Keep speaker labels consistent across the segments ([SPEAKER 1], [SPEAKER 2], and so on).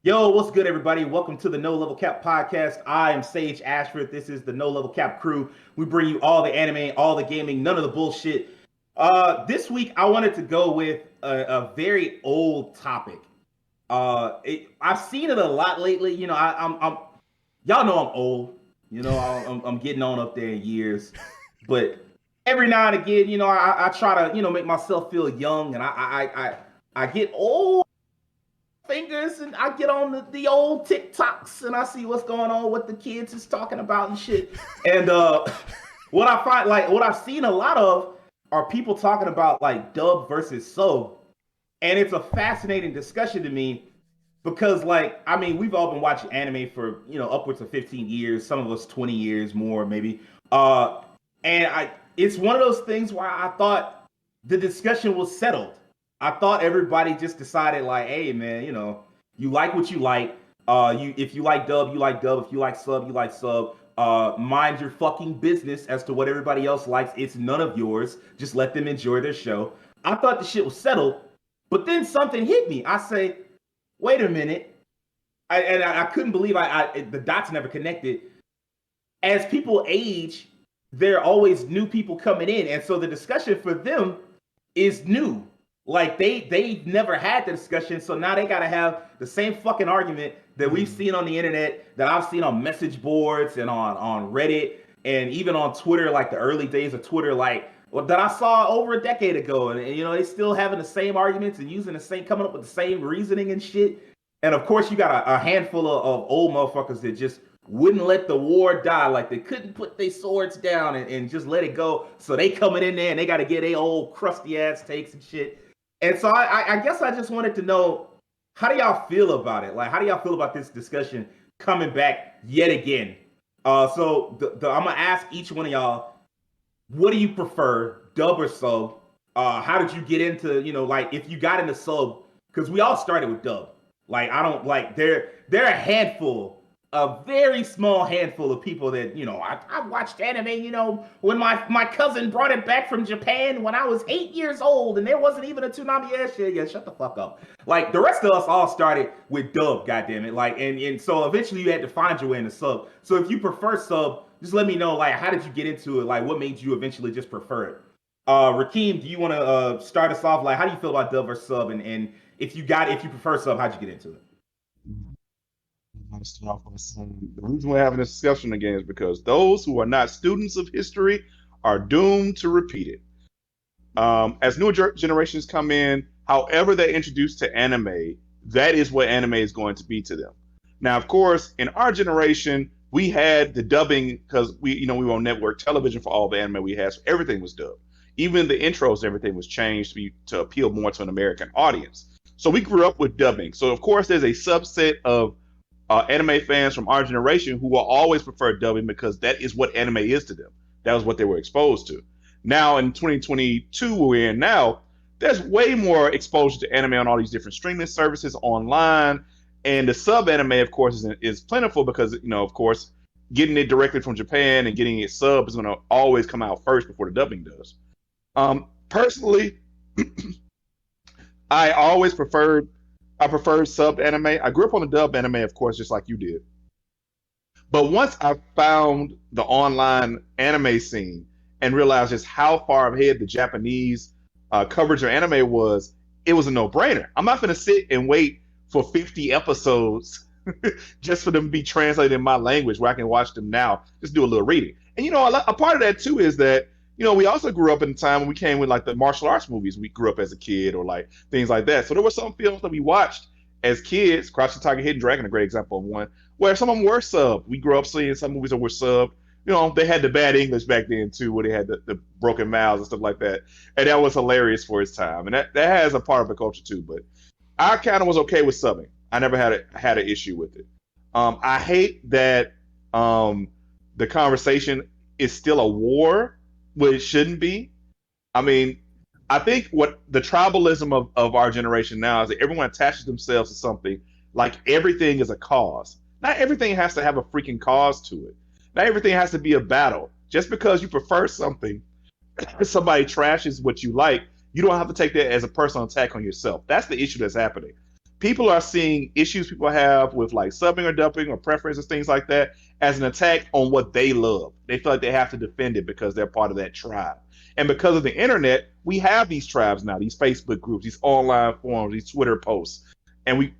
[SPEAKER 1] Yo, what's good, everybody? Welcome to the No Level Cap podcast. I am Sage Ashford. This is the No Level Cap crew. We bring you all the anime, all the gaming, none of the bullshit. This week, I wanted to go with a very old topic. I've seen it a lot lately. Y'all know I'm old. I'm getting on up there in years, but every now and again, I try to, make myself feel young, and I get old fingers and I get on the old TikToks and I see what's going on, what the kids is talking about and shit. And what I find, like, what I've seen a lot of are people talking about like dub versus sub. And it's a fascinating discussion to me because, like, I mean, we've all been watching anime for, upwards of 15 years, some of us 20 years more, maybe. It's one of those things where I thought the discussion was settled. I thought everybody just decided like, hey man, you like what you like. If you like dub, you like dub. If you like sub, you like sub. Mind your fucking business as to what everybody else likes. It's none of yours. Just let them enjoy their show. I thought the shit was settled, but then something hit me. I say, wait a minute. I couldn't believe the dots never connected. As people age, there are always new people coming in, and so the discussion for them is new. Like they never had the discussion, so now they gotta have the same fucking argument that we've seen on the internet, that I've seen on message boards and on Reddit and even on Twitter, like the early days of Twitter, like that I saw over a decade ago. And they still having the same arguments and using the same, coming up with the same reasoning and shit. And of course, you got a handful of old motherfuckers that just wouldn't let the war die. Like they couldn't put their swords down and just let it go. So they coming in there and they got to get their old crusty ass takes and shit. And so I guess I just wanted to know, how do y'all feel about it? Like, how do y'all feel about this discussion coming back yet again? So I'm gonna ask each one of y'all, what do you prefer, dub or sub? How did you get into, like if you got into sub? Because we all started with dub. Like I don't like they're a handful, a very small handful of people that I watched anime, when my cousin brought it back from Japan when I was 8 years old and there wasn't even a Toonami air shit. Yeah, shut the fuck up. Like the rest of us all started with dub, goddamn it. Like and so eventually you had to find your way in the sub. So if you prefer sub, just let me know, like, how did you get into it? Like what made you eventually just prefer it? Rakeem, do you want to start us off? Like, how do you feel about dub versus sub? And if you prefer sub, how'd you get into it?
[SPEAKER 2] I'm going to start off by saying the reason we're having this discussion again is because those who are not students of history are doomed to repeat it. As newer generations come in, however they're introduced to anime, that is what anime is going to be to them. Now, of course, in our generation, we had the dubbing because we were on network television for all the anime we had, so everything was dubbed. Even the intros, everything was changed to appeal more to an American audience. So we grew up with dubbing. So of course, there's a subset of anime fans from our generation who will always prefer dubbing because that is what anime is to them. That was what they were exposed to. Now in 2022, where we're in now, there's way more exposure to anime on all these different streaming services online, and the sub anime, of course, is plentiful because of course, getting it directly from Japan and getting it sub is going to always come out first before the dubbing does. Personally, I always preferred I preferred sub anime. I grew up on the dub anime, of course, just like you did. But once I found the online anime scene and realized just how far ahead the Japanese coverage of anime was, it was a no-brainer. I'm not going to sit and wait for 50 episodes just for them to be translated in my language where I can watch them now, just do a little reading. And a part of that too is that we also grew up in a time when we came with like the martial arts movies we grew up as a kid or like things like that. So there were some films that we watched as kids, Crouching Tiger, Hidden Dragon, a great example of one, where some of them were subbed. We grew up seeing some movies that were subbed. They had the bad English back then too, where they had the broken mouths and stuff like that. And that was hilarious for its time. And that has a part of the culture too. But I kind of was okay with subbing. I never had an issue with it. I hate that the conversation is still a war, where it shouldn't be. I mean, I think what the tribalism of our generation now is that everyone attaches themselves to something like everything is a cause. Not everything has to have a freaking cause to it. Not everything has to be a battle. Just because you prefer something, somebody trashes what you like, you don't have to take that as a personal attack on yourself. That's the issue that's happening. people are seeing issues people have with like subbing or dubbing or preferences, things like that, as an attack on what they love. They feel like they have to defend it because they're part of that tribe. And because of the internet, we have these tribes now, these Facebook groups, these online forums, these Twitter posts, and we,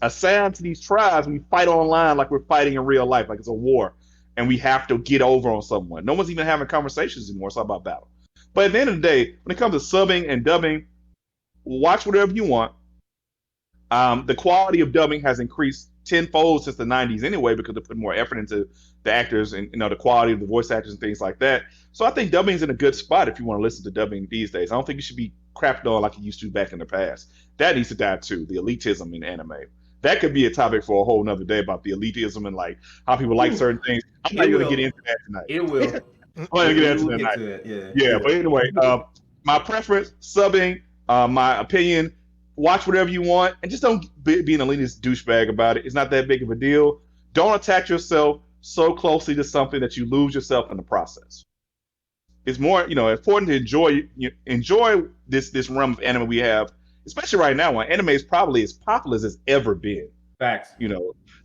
[SPEAKER 2] assigned to these tribes. We fight online like we're fighting in real life, like it's a war, and we have to get over on someone. No one's even having conversations anymore. It's all about battle. But at the end of the day, when it comes to subbing and dubbing, watch whatever you want. The quality of dubbing has increased tenfold since the 90s anyway, because they put more effort into the actors and the quality of the voice actors and things like that. So I think dubbing's in a good spot if you want to listen to dubbing these days. I don't think it should be crapped on like it used to back in the past. That needs to die too, the elitism in anime. That could be a topic for a whole nother day about the elitism and like how people like certain things. I'm not going to get into that tonight.
[SPEAKER 1] It will.
[SPEAKER 2] I'm not going to get into that tonight. Yeah, but anyway, my preference, subbing, my opinion, watch whatever you want, and just don't be an elitist douchebag about it. It's not that big of a deal. Don't attach yourself so closely to something that you lose yourself in the process. It's more, important to enjoy this realm of anime we have, especially right now when anime is probably as popular as it's ever been.
[SPEAKER 1] Facts.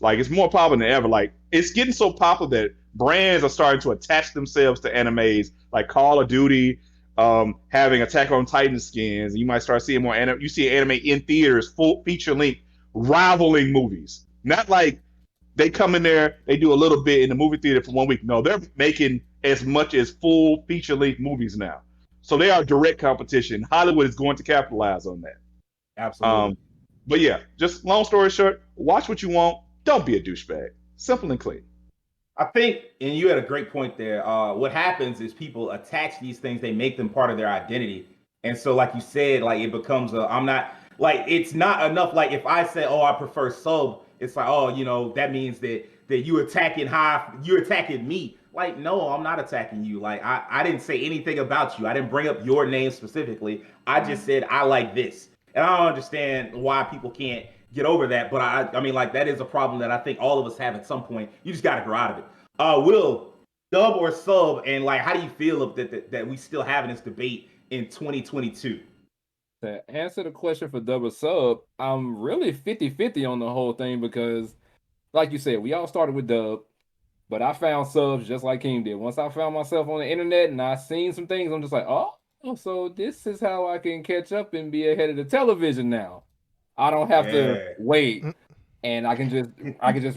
[SPEAKER 2] Like it's more popular than ever. Like it's getting so popular that brands are starting to attach themselves to animes, like Call of Duty, having Attack on Titan skins. You might start seeing more anime. You see anime in theaters, full feature length, rivaling movies. Not like they come in there, they do a little bit in the movie theater for 1 week. No, they're making as much as full feature length movies now. So they are direct competition. Hollywood is going to capitalize on that.
[SPEAKER 1] Absolutely.
[SPEAKER 2] But yeah, just long story short, watch what you want. Don't be a douchebag. Simple and clean.
[SPEAKER 1] I think, and you had a great point there. What happens is people attach these things, they make them part of their identity. And so, like you said, like it becomes it's not enough. Like if I say, oh, I prefer sub, it's like, oh, that means that you're attacking me. Like, no, I'm not attacking you. Like, I didn't say anything about you. I didn't bring up your name specifically. I just said I like this. And I don't understand why people can't get over that. But I mean, like that is a problem that I think all of us have at some point. You just got to grow out of it. Will, dub or sub, and like, how do you feel of that we still having this debate in 2022?
[SPEAKER 3] To answer the question for dub or sub, I'm really 50-50 on the whole thing because, like you said, we all started with dub, but I found subs just like King did. Once I found myself on the internet and I seen some things, I'm just like, oh, so this is how I can catch up and be ahead of the television now. I don't have to wait, and I can just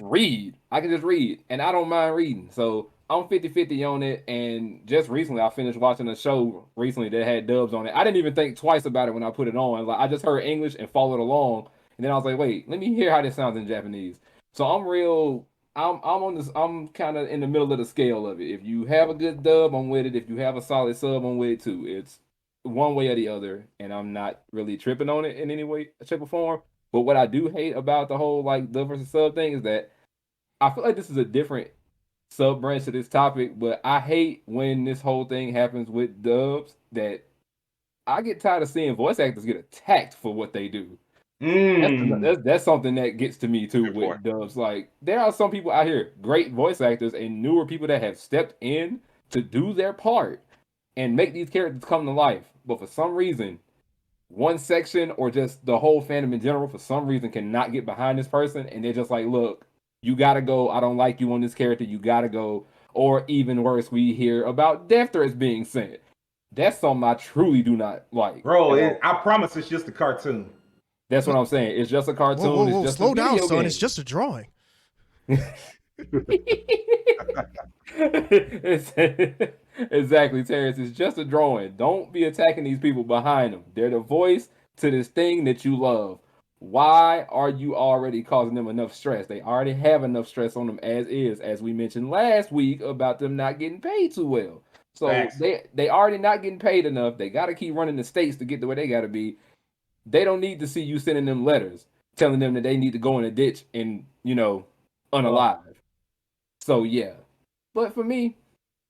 [SPEAKER 3] read. I can just read, and I don't mind reading. So I'm 50-50 on it. And just recently, I finished watching a show recently that had dubs on it. I didn't even think twice about it when I put it on. Like I just heard English and followed along, and then I was like, wait, let me hear how this sounds in Japanese. So I'm kind of in the middle of the scale of it. If you have a good dub, I'm with it. If you have a solid sub, I'm with it too. It's one way or the other, and I'm not really tripping on it in any way, shape, or form. But what I do hate about the whole like dub versus sub thing is that I feel like this is a different sub branch to this topic, but I hate when this whole thing happens with dubs that I get tired of seeing voice actors get attacked for what they do. That's something that gets to me too with dubs. Like there are some people out here, great voice actors and newer people that have stepped in to do their part and make these characters come to life. But for some reason, one section or just the whole fandom in general, for some reason, cannot get behind this person, and they're just like, "Look, you gotta go. I don't like you on this character. You gotta go." Or even worse, we hear about death threats being sent. That's something I truly do not like.
[SPEAKER 1] Bro, I promise it's just a cartoon.
[SPEAKER 3] That's what I'm saying. It's just a cartoon.
[SPEAKER 4] Whoa,
[SPEAKER 3] it's just
[SPEAKER 4] slow
[SPEAKER 3] a
[SPEAKER 4] down, son.
[SPEAKER 3] game.
[SPEAKER 4] It's just a drawing.
[SPEAKER 3] Exactly, Terrence. It's just a drawing. Don't be attacking these people behind them. They're the voice to this thing that you love. Why are you already causing them enough stress? They already have enough stress on them as is, as we mentioned last week about them not getting paid too well. So they already not getting paid enough. They got to keep running the states to get to where they got to be. They don't need to see you sending them letters telling them that they need to go in a ditch and, unalive. So, yeah. But for me,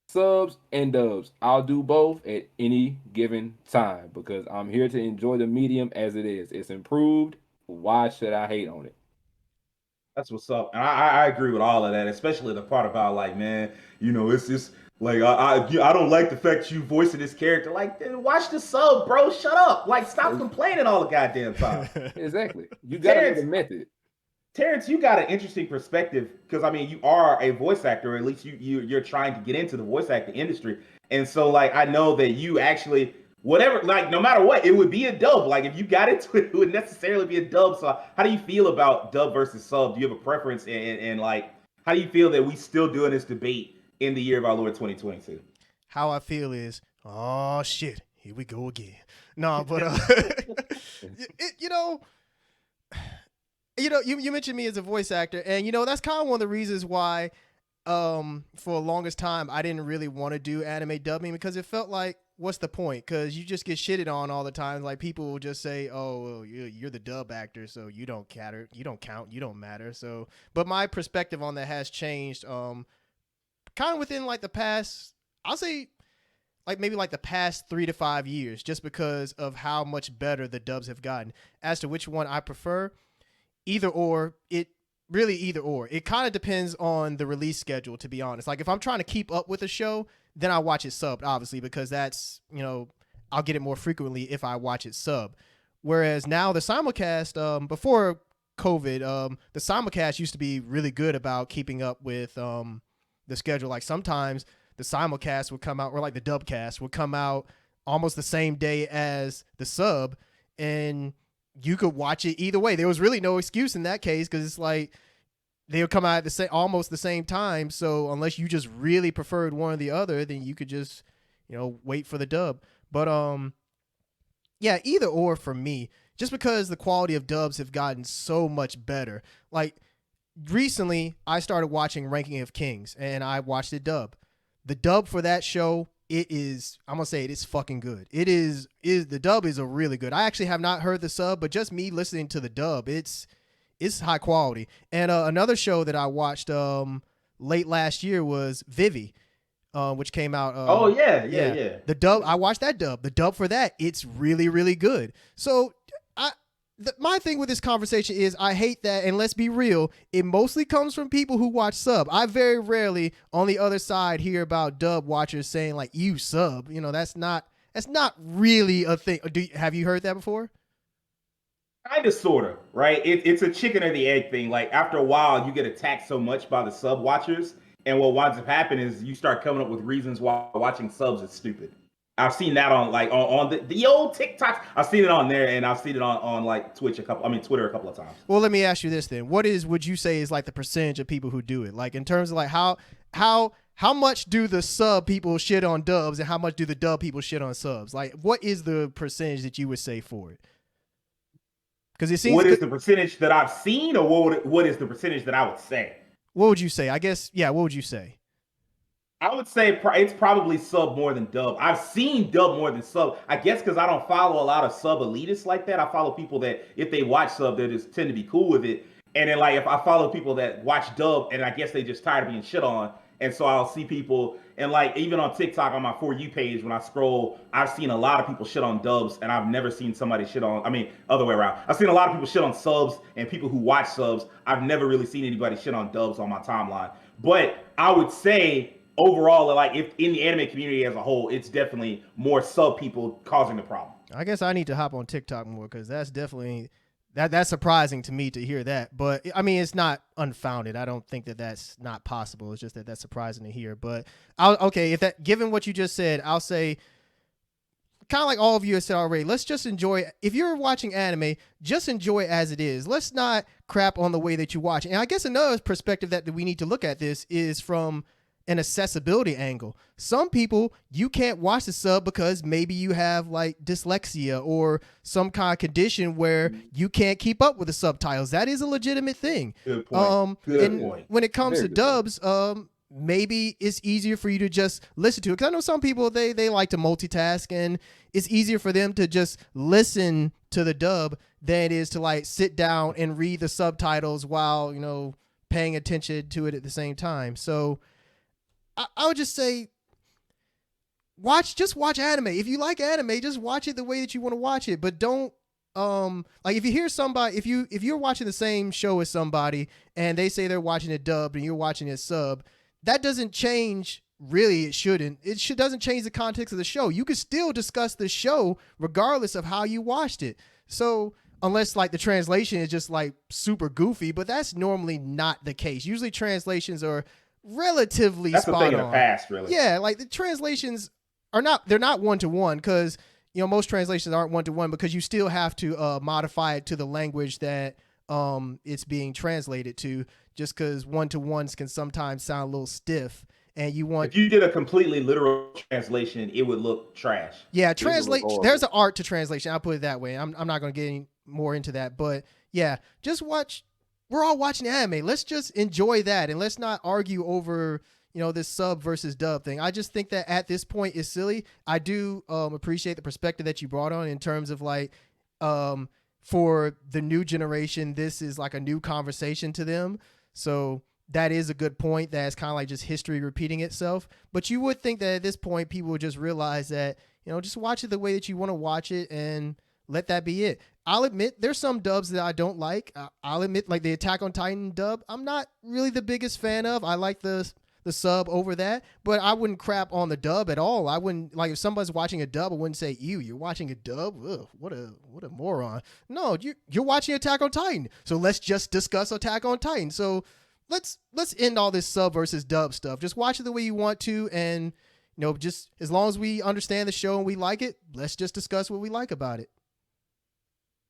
[SPEAKER 3] subs and dubs, I'll do both at any given time because I'm here to enjoy the medium as it is. It's improved. Why should I hate on it?
[SPEAKER 1] That's what's up. And I agree with all of that, especially the part about like, man, it's just Like I don't like the fact you voicing this character. Like, then watch the sub, bro. Shut up. Like, stop complaining all the goddamn time.
[SPEAKER 3] Exactly. You gotta know the method.
[SPEAKER 1] Terrence, you got an interesting perspective because I mean, you are a voice actor, or at least you're trying to get into the voice acting industry, and so like I know that you actually whatever, like no matter what, it would be a dub. Like if you got into it, it would necessarily be a dub. So how do you feel about dub versus sub? Do you have a preference, and like how do you feel that we still doing this debate in the year of our Lord 2022?
[SPEAKER 4] How I feel is, oh shit, here we go again. No, but you mentioned me as a voice actor, and that's kind of one of the reasons why for the longest time I didn't really want to do anime dubbing, because it felt like, what's the point? Because you just get shitted on all the time. Like people will just say, oh, well, you're the dub actor, so you don't count, you don't matter. So but my perspective on that has changed kind of within like the past, I'll say like maybe like the past 3 to 5 years, just because of how much better the dubs have gotten. As to which one I prefer, either or. It kind of depends on the release schedule, to be honest. Like if I'm trying to keep up with a show, then I watch it subbed, obviously, because that's, I'll get it more frequently if I watch it sub. Whereas now the simulcast, before COVID, the simulcast used to be really good about keeping up with the schedule. Like sometimes the simulcast would come out, or like the dubcast would come out almost the same day as the sub, and you could watch it either way. There was really no excuse in that case, because it's like they would come out at almost the same time. So unless you just really preferred one or the other, then you could just wait for the dub. But yeah, either or for me, just because the quality of dubs have gotten so much better. Like recently I started watching Ranking of Kings, and I watched it dub. The dub for that show, I'm gonna say it is fucking good. The dub is a really good. I actually have not heard the sub, but just me listening to the dub, it's high quality. And another show that I watched late last year was Vivi, which came out.
[SPEAKER 1] Oh yeah.
[SPEAKER 4] The dub, I watched that dub. The dub for that, it's really, really good. So my thing with this conversation is I hate that, and let's be real, it mostly comes from people who watch sub. I very rarely on the other side hear about dub watchers saying like, you sub. That's not really a thing. Have you heard that before?
[SPEAKER 1] Kind of, sort of, right? It's a chicken or the egg thing. Like after a while, you get attacked so much by the sub watchers, and what winds up happening is you start coming up with reasons why watching subs is stupid. I've seen that on like on the old TikToks. I've seen it on there, and I've seen it on like Twitter a couple of times.
[SPEAKER 4] Well, let me ask you this then: would you say is like the percentage of people who do it? Like in terms of like how much do the sub people shit on dubs, and how much do the dub people shit on subs? Like, what is the percentage that you would say for it? Because it seems.
[SPEAKER 1] What is the percentage that I've seen, or what is the percentage that I would say?
[SPEAKER 4] What would you say? I guess, yeah. What would you say?
[SPEAKER 1] I would say it's probably sub more than dub. I've seen dub more than sub. I guess because I don't follow a lot of sub elitists like that. I follow people that if they watch sub, they just tend to be cool with it. And then like if I follow people that watch dub, and I guess they just tired of being shit on, and so I'll see people, and like even on TikTok on my For You page, when I scroll, I've seen a lot of people shit on dubs, and I've never seen somebody shit on. I mean, other way around. I've seen a lot of people shit on subs, and people who watch subs. I've never really seen anybody shit on dubs on my timeline. But I would say, overall, like if in the anime community as a whole, it's definitely more sub people causing the problem.
[SPEAKER 4] I guess I need to hop on TikTok more, because that's definitely that's surprising to me to hear that. But I mean, it's not unfounded. I don't think that that's not possible. It's just that that's surprising to hear. But given what you just said, I'll say, kind of like all of you have said already, let's just enjoy. If you're watching anime, just enjoy it as it is. Let's not crap on the way that you watch. And I guess another perspective that we need to look at this is from an accessibility angle. Some people, you can't watch the sub because maybe you have like dyslexia or some kind of condition where you can't keep up with the subtitles. That is a legitimate thing.
[SPEAKER 1] Good point. Good point.
[SPEAKER 4] When it comes
[SPEAKER 3] Very
[SPEAKER 4] to
[SPEAKER 3] good
[SPEAKER 4] dubs, maybe it's easier for you to just listen to it. Because I know some people, they like to multitask, and it's easier for them to just listen to the dub than it is to like sit down and read the subtitles while, paying attention to it at the same time. So I would just say, watch anime. If you like anime, just watch it the way that you want to watch it. But don't like if you hear somebody, if you're watching the same show as somebody and they say they're watching it dubbed and you're watching it sub, that doesn't change really it shouldn't. Doesn't change the context of the show. You could still discuss the show regardless of how you watched it. So unless like the translation is just like super goofy, but that's normally not the case. Usually translations are relatively
[SPEAKER 1] That's the
[SPEAKER 4] spot
[SPEAKER 1] thing in
[SPEAKER 4] on.
[SPEAKER 1] the past, really.
[SPEAKER 4] Yeah, like the translations they're not one-to-one because most translations aren't one-to-one because you still have to modify it to the language that it's being translated to, just because one-to-ones can sometimes sound a little stiff. And you want,
[SPEAKER 1] if you did a completely literal translation, it would look trash.
[SPEAKER 4] yeah,
[SPEAKER 3] would look horrible.
[SPEAKER 4] there's an art to translation. I'll put it that way. I'm not going to get any more into that, but yeah, just watch. We're all watching anime. Let's just enjoy that, and let's not argue over this sub versus dub thing. I just think that at this point is silly. I do appreciate the perspective that you brought on in terms of like for the new generation, this is like a new conversation to them. So that is a good point. That's kind of like just history repeating itself. But you would think that at this point, people would just realize that, just watch it the way that you want to watch it and let that be it. I'll admit there's some dubs that I don't like. I'll admit like the Attack on Titan dub, I'm not really the biggest fan of. I like the sub over that, but I wouldn't crap on the dub at all. I wouldn't, like, if somebody's watching a dub, I wouldn't say, you're watching a dub? Ugh, what a moron. No, you're watching Attack on Titan. So let's just discuss Attack on Titan. So let's end all this sub versus dub stuff. Just watch it the way you want to, and just as long as we understand the show and we like it, let's just discuss what we like about it.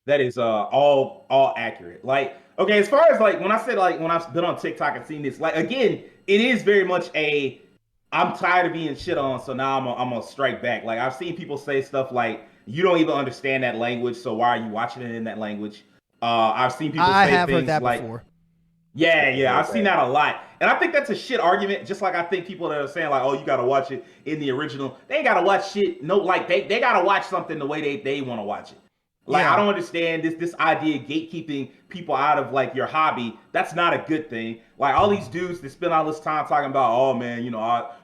[SPEAKER 1] That is all accurate. Like, okay, as far as like when I said like when I've been on TikTok and seen this, like again, it is very much I'm tired of being shit on, so now I'm gonna strike back. Like I've seen people say stuff like, you don't even understand that language, so why are you watching it in that language? I've seen people
[SPEAKER 4] I
[SPEAKER 1] say
[SPEAKER 4] have
[SPEAKER 1] things
[SPEAKER 4] heard that
[SPEAKER 1] like,
[SPEAKER 4] before.
[SPEAKER 1] Yeah, I've seen that a lot. And I think that's a shit argument, just like I think people that are saying like, oh, you gotta watch it in the original. They ain't gotta watch shit. No, like they gotta watch something the way they want to watch it. Like,
[SPEAKER 4] Yeah.
[SPEAKER 1] I don't understand this idea of gatekeeping people out of like your hobby. That's not a good thing. Like all these dudes that spend all this time talking about, oh man,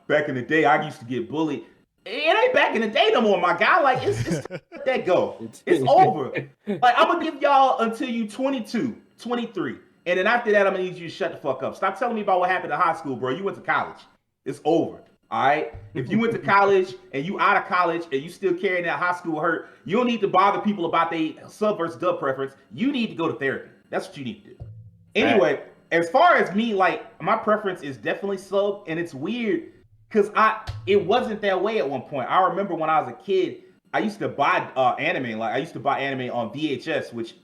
[SPEAKER 1] back in the day I used to get bullied. It ain't back in the day no more, my guy. Like it's let that go. It's over. Like I'm gonna give y'all until you 22, 23. And then after that, I'm gonna need you to shut the fuck up. Stop telling me about what happened in high school, bro. You went to college. It's over. All right. If you went to college and you out of college and you still carrying that high school hurt, you don't need to bother people about their sub versus dub preference. You need to go to therapy. That's what you need to do. Anyway, as far as me, like my preference is definitely sub, and it's weird because it wasn't that way at one point. I remember when I was a kid, I used to buy anime. Like I used to buy anime on VHS, which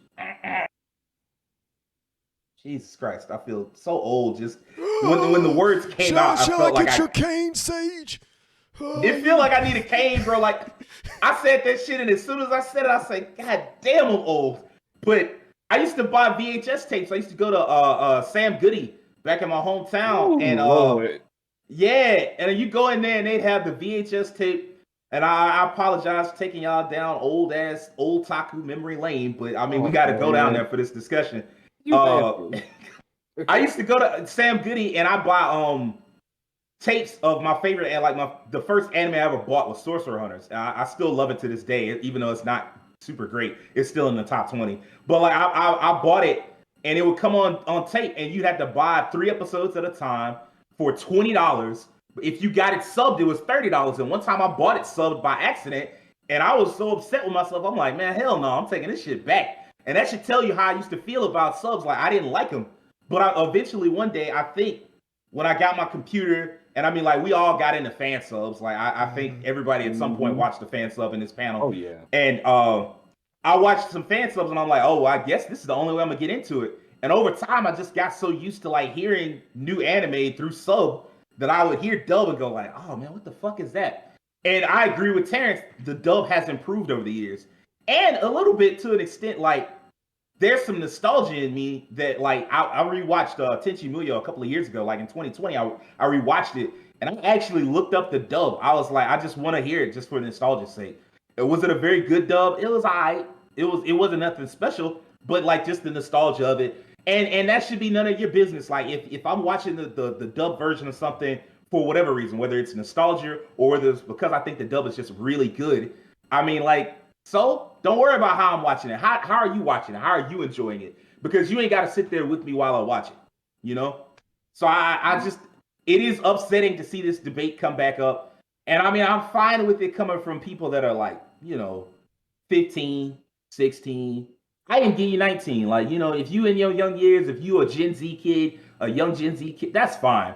[SPEAKER 1] Jesus Christ, I feel so old. Just when the words came out, I felt like
[SPEAKER 4] your cane, Sage?
[SPEAKER 1] It feel like I need a cane, bro. Like I said that shit, and as soon as I said it, I said, God damn, I'm old. But I used to buy VHS tapes. I used to go to Sam Goody back in my hometown, and
[SPEAKER 3] Lord.
[SPEAKER 1] yeah, and you go in there and they'd have the VHS tape. And I apologize for taking y'all down old Taku memory lane, but I mean we got to go down there for this discussion. I used to go to Sam Goody and I buy tapes of my favorite, and like the first anime I ever bought was Sorcerer Hunters. I still love it to this day, even though it's not super great. It's still in the top 20. But like I bought it and it would come on tape, and you had to buy 3 episodes at a time for $20. If you got it subbed, it was $30. And one time I bought it subbed by accident, and I was so upset with myself. I'm like, man, hell no, I'm taking this shit back. And that should tell you how I used to feel about subs. Like I didn't like them, but I eventually one day, I think when I got my computer, and I mean like we all got into fan subs. Like I think everybody at some point watched the fan sub in this panel.
[SPEAKER 3] Oh yeah.
[SPEAKER 1] And I watched some fan subs, and I'm like, oh, well, I guess this is the only way I'm gonna get into it. And over time, I just got so used to like hearing new anime through sub that I would hear dub and go like, oh man, what the fuck is that? And I agree with Terrence. The dub has improved over the years, and a little bit to an extent. Like there's some nostalgia in me that like I rewatched Tenchi Muyo a couple of years ago, like in 2020. I rewatched it, and I actually looked up the dub. I was like, I just want to hear it just for nostalgia's sake. Was it a very good dub? It was alright. It wasn't nothing special, but like just the nostalgia of it. And that should be none of your business. Like if I'm watching the dub version of something for whatever reason, whether it's nostalgia or whether it's because I think the dub is just really good. I mean, like, so don't worry about how I'm watching it. How are you watching it? How are you enjoying it? Because you ain't got to sit there with me while I watch it, you know? So I just, it is upsetting to see this debate come back up. And I mean, I'm fine with it coming from people that are like, 15, 16. I can give you 19. Like, if you in your young years, if you a Gen Z kid, a young Gen Z kid, that's fine.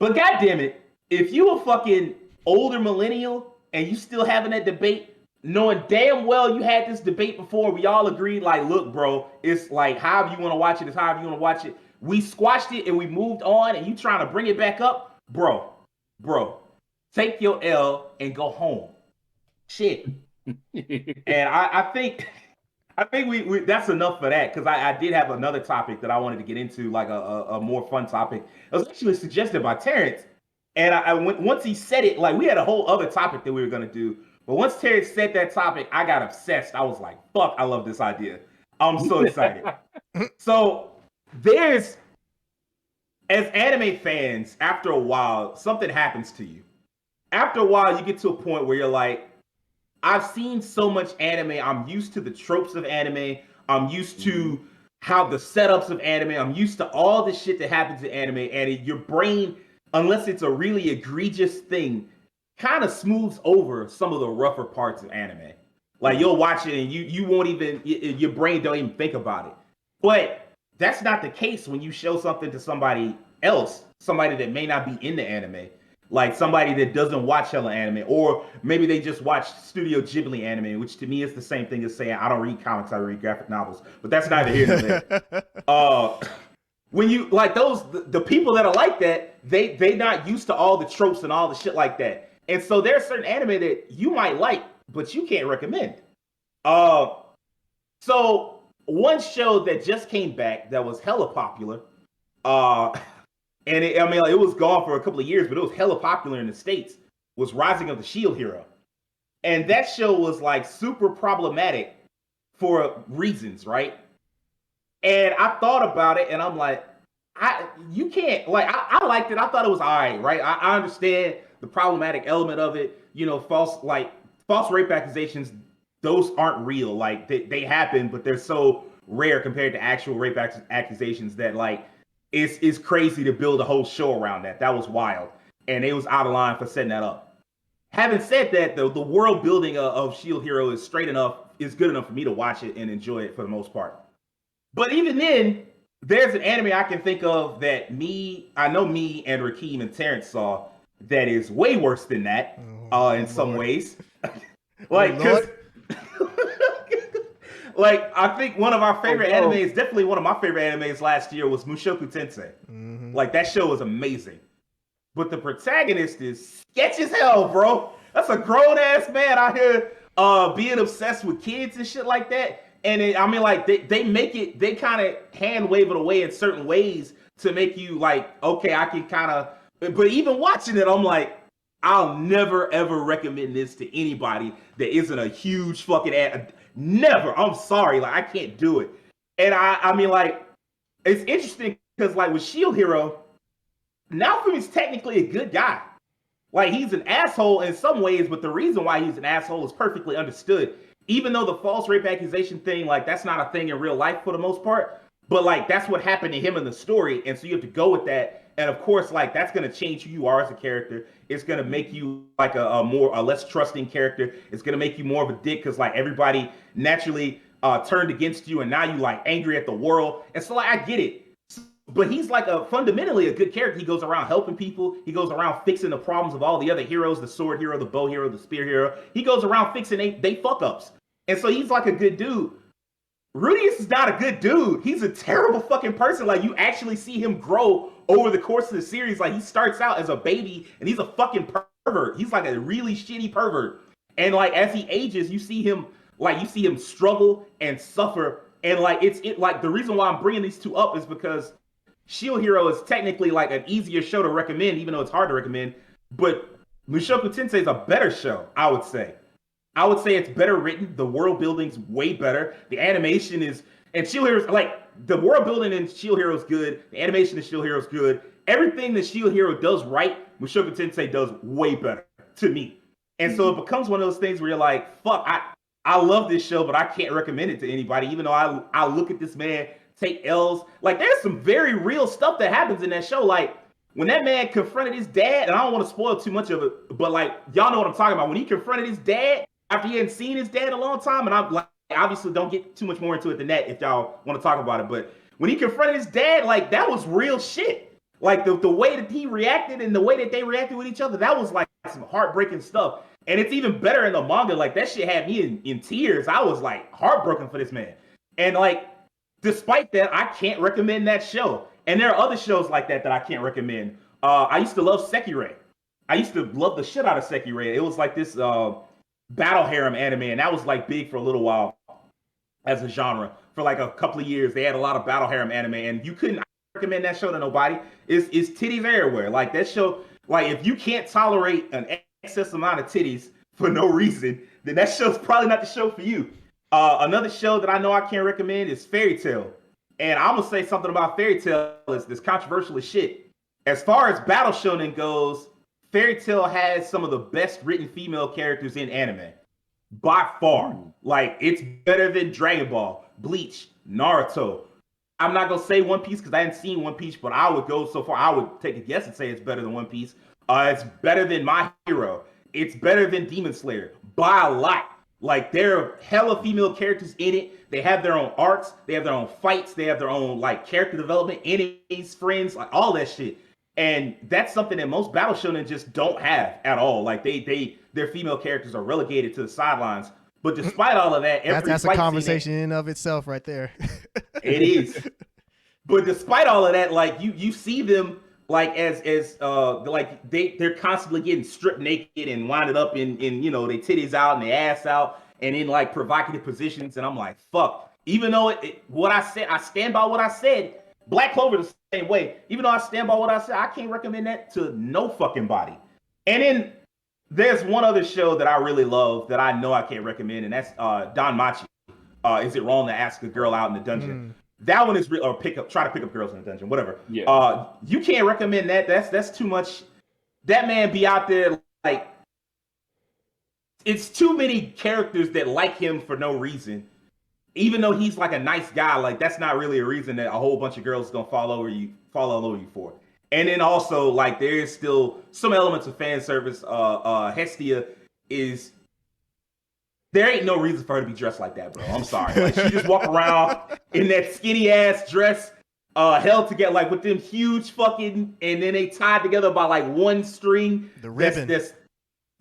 [SPEAKER 1] But goddamn it, if you a fucking older millennial and you still having that debate, knowing damn well you had this debate before, we all agreed, like, look, bro, it's like however you want to watch it is however you want to watch it. We squashed it and we moved on, and you trying to bring it back up, bro, take your L and go home. Shit. And I think we that's enough for that, because I did have another topic that I wanted to get into, like a more fun topic. It was actually suggested by Terrence, and once he said it, like we had a whole other topic that we were gonna do, but once Terrence said that topic, I got obsessed. I was like, "Fuck, I love this idea! I'm so excited." So as anime fans, after a while, something happens to you. After a while, you get to a point where you're like, I've seen so much anime. I'm used to the tropes of anime. I'm used to how the setups of anime. I'm used to all the shit that happens in anime. And your brain, unless it's a really egregious thing, kind of smooths over some of the rougher parts of anime. Like you'll watch it and you won't even, your brain don't even think about it. But that's not the case when you show something to somebody else, somebody that may not be into anime. Like somebody that doesn't watch hella anime, or maybe they just watch Studio Ghibli anime, which to me is the same thing as saying I don't read comics, I read graphic novels. But that's neither here nor there. When you like the people that are like that, they not used to all the tropes and all the shit like that. And so there's certain anime that you might like, but you can't recommend. So one show that just came back that was hella popular, and it was gone for a couple of years, but it was hella popular in the States, was Rising of the Shield Hero. And that show was like super problematic for reasons, right? And I thought about it and I'm like, you can't, like, I liked it. I thought it was all right? I understand the problematic element of it. False rape accusations, those aren't real. Like they happen, but they're so rare compared to actual rape accusations that like, it's crazy to build a whole show around that. That was wild. And it was out of line for setting that up. Having said that, though, the world building of Shield Hero is good enough for me to watch it and enjoy it for the most part. But even then, there's an anime I can think of that I know me and Rakeem and Terrence saw that is way worse than that in some ways. Like, because like, I think one of our favorite animes, definitely one of my favorite animes last year was Mushoku Tensei. Mm-hmm. Like, that show was amazing. But the protagonist is sketchy as hell, bro. That's a grown-ass man out here being obsessed with kids and shit like that. And they kind of hand wave it away in certain ways to make you like, okay, I can kind of, but even watching it, I'm like, I'll never, ever recommend this to anybody that isn't a huge fucking never. I'm sorry. Like, I can't do it. And I mean, like, it's interesting because, like, with Shield Hero, Naofumi's technically a good guy. Like, he's an asshole in some ways, but the reason why he's an asshole is perfectly understood. Even though the false rape accusation thing, like, that's not a thing in real life for the most part. But, like, that's what happened to him in the story. And so you have to go with that. And, of course, like, that's going to change who you are as a character. It's going to make you, like, a less trusting character. It's going to make you more of a dick because, like, everybody naturally turned against you. And now you, like, angry at the world. And so, like, I get it. But he's, like, fundamentally a good character. He goes around helping people. He goes around fixing the problems of all the other heroes, the sword hero, the bow hero, the spear hero. He goes around fixing they fuck-ups. And so he's, like, a good dude. Rudeus is not a good dude. He's a terrible fucking person. Like, you actually see him grow over the course of the series. Like, he starts out as a baby, and he's a fucking pervert. He's, like, a really shitty pervert. And, like, as he ages, you see him struggle and suffer. And, like, like, the reason why I'm bringing these two up is because Shield Hero is technically, like, an easier show to recommend, even though it's hard to recommend. But Mushoku Tensei is a better show, I would say. I would say it's better written. The world building's way better. The animation is, and Shield Hero's, like, the world building in Shield Hero is good. The animation in Shield Hero is good. Everything that Shield Hero does right, Mushoku Tensei does way better to me. And so it becomes one of those things where you're like, fuck, I love this show, but I can't recommend it to anybody, even though I look at this man take L's. Like, there's some very real stuff that happens in that show. Like, when that man confronted his dad, and I don't want to spoil too much of it, but like y'all know what I'm talking about. When he confronted his dad after he hadn't seen his dad in a long time, and I'm like, obviously don't get too much more into it than that if y'all want to talk about it. But when he confronted his dad, like that was real shit. Like the way that he reacted and the way that they reacted with each other, that was like some heartbreaking stuff. And it's even better in the manga. Like that shit had me in tears. I was like heartbroken for this man. And like, despite that, I can't recommend that show. And there are other shows like that I can't recommend. I used to love Sekirei. I used to love the shit out of Sekirei. It was like this battle harem anime, and that was like big for a little while as a genre. For like a couple of years, they had a lot of battle harem anime, and you couldn't recommend that show to nobody. It's titties everywhere. Like that show, like if you can't tolerate an excess amount of titties for no reason, then that show's probably not the show for you. Another show that I know I can't recommend is Fairy Tail. And I'm gonna say something about Fairy Tail that's controversial as shit. As far as battle shonen goes, Fairy Tail has some of the best written female characters in anime. By far. Like, it's better than Dragon Ball, Bleach, Naruto. I'm not gonna say One Piece because I hadn't seen One Piece, but I would go so far, I would take a guess and say it's better than One Piece. It's better than My Hero. It's better than Demon Slayer by a lot. Like, there are hella female characters in it. They have their own arcs. They have their own fights. They have their own, like, character development, enemies, friends, like, all that shit. And that's something that most battle shonen just don't have at all. Like, their female characters are relegated to the sidelines. But despite all of that,
[SPEAKER 4] that's a conversation in and of itself right there.
[SPEAKER 1] It is. But despite all of that, like, you see them like like they're constantly getting stripped naked and winded up in you know, their titties out and their ass out and in like provocative positions, and I'm like, fuck. Even though what I said, I stand by what I said. Black Clover the same way. Even though I stand by what I said, I can't recommend that to no fucking body. And then there's one other show that I really love that I know I can't recommend, and that's Don Machi. Is it wrong to ask a girl out in the dungeon? That one is real, or try to pick up girls in the dungeon, whatever.
[SPEAKER 3] Yeah.
[SPEAKER 1] You can't recommend that. That's too much. That man be out there like, it's too many characters that like him for no reason. Even though he's like a nice guy, like that's not really a reason that a whole bunch of girls is gonna fall all over you for. And then also, like, there is still some elements of fan service. Hestia is. There ain't no reason for her to be dressed like that, bro. I'm sorry. Like, she just walk around in that skinny ass dress, held together like with them huge fucking, and then they tied together by like one string.
[SPEAKER 4] The ribbon.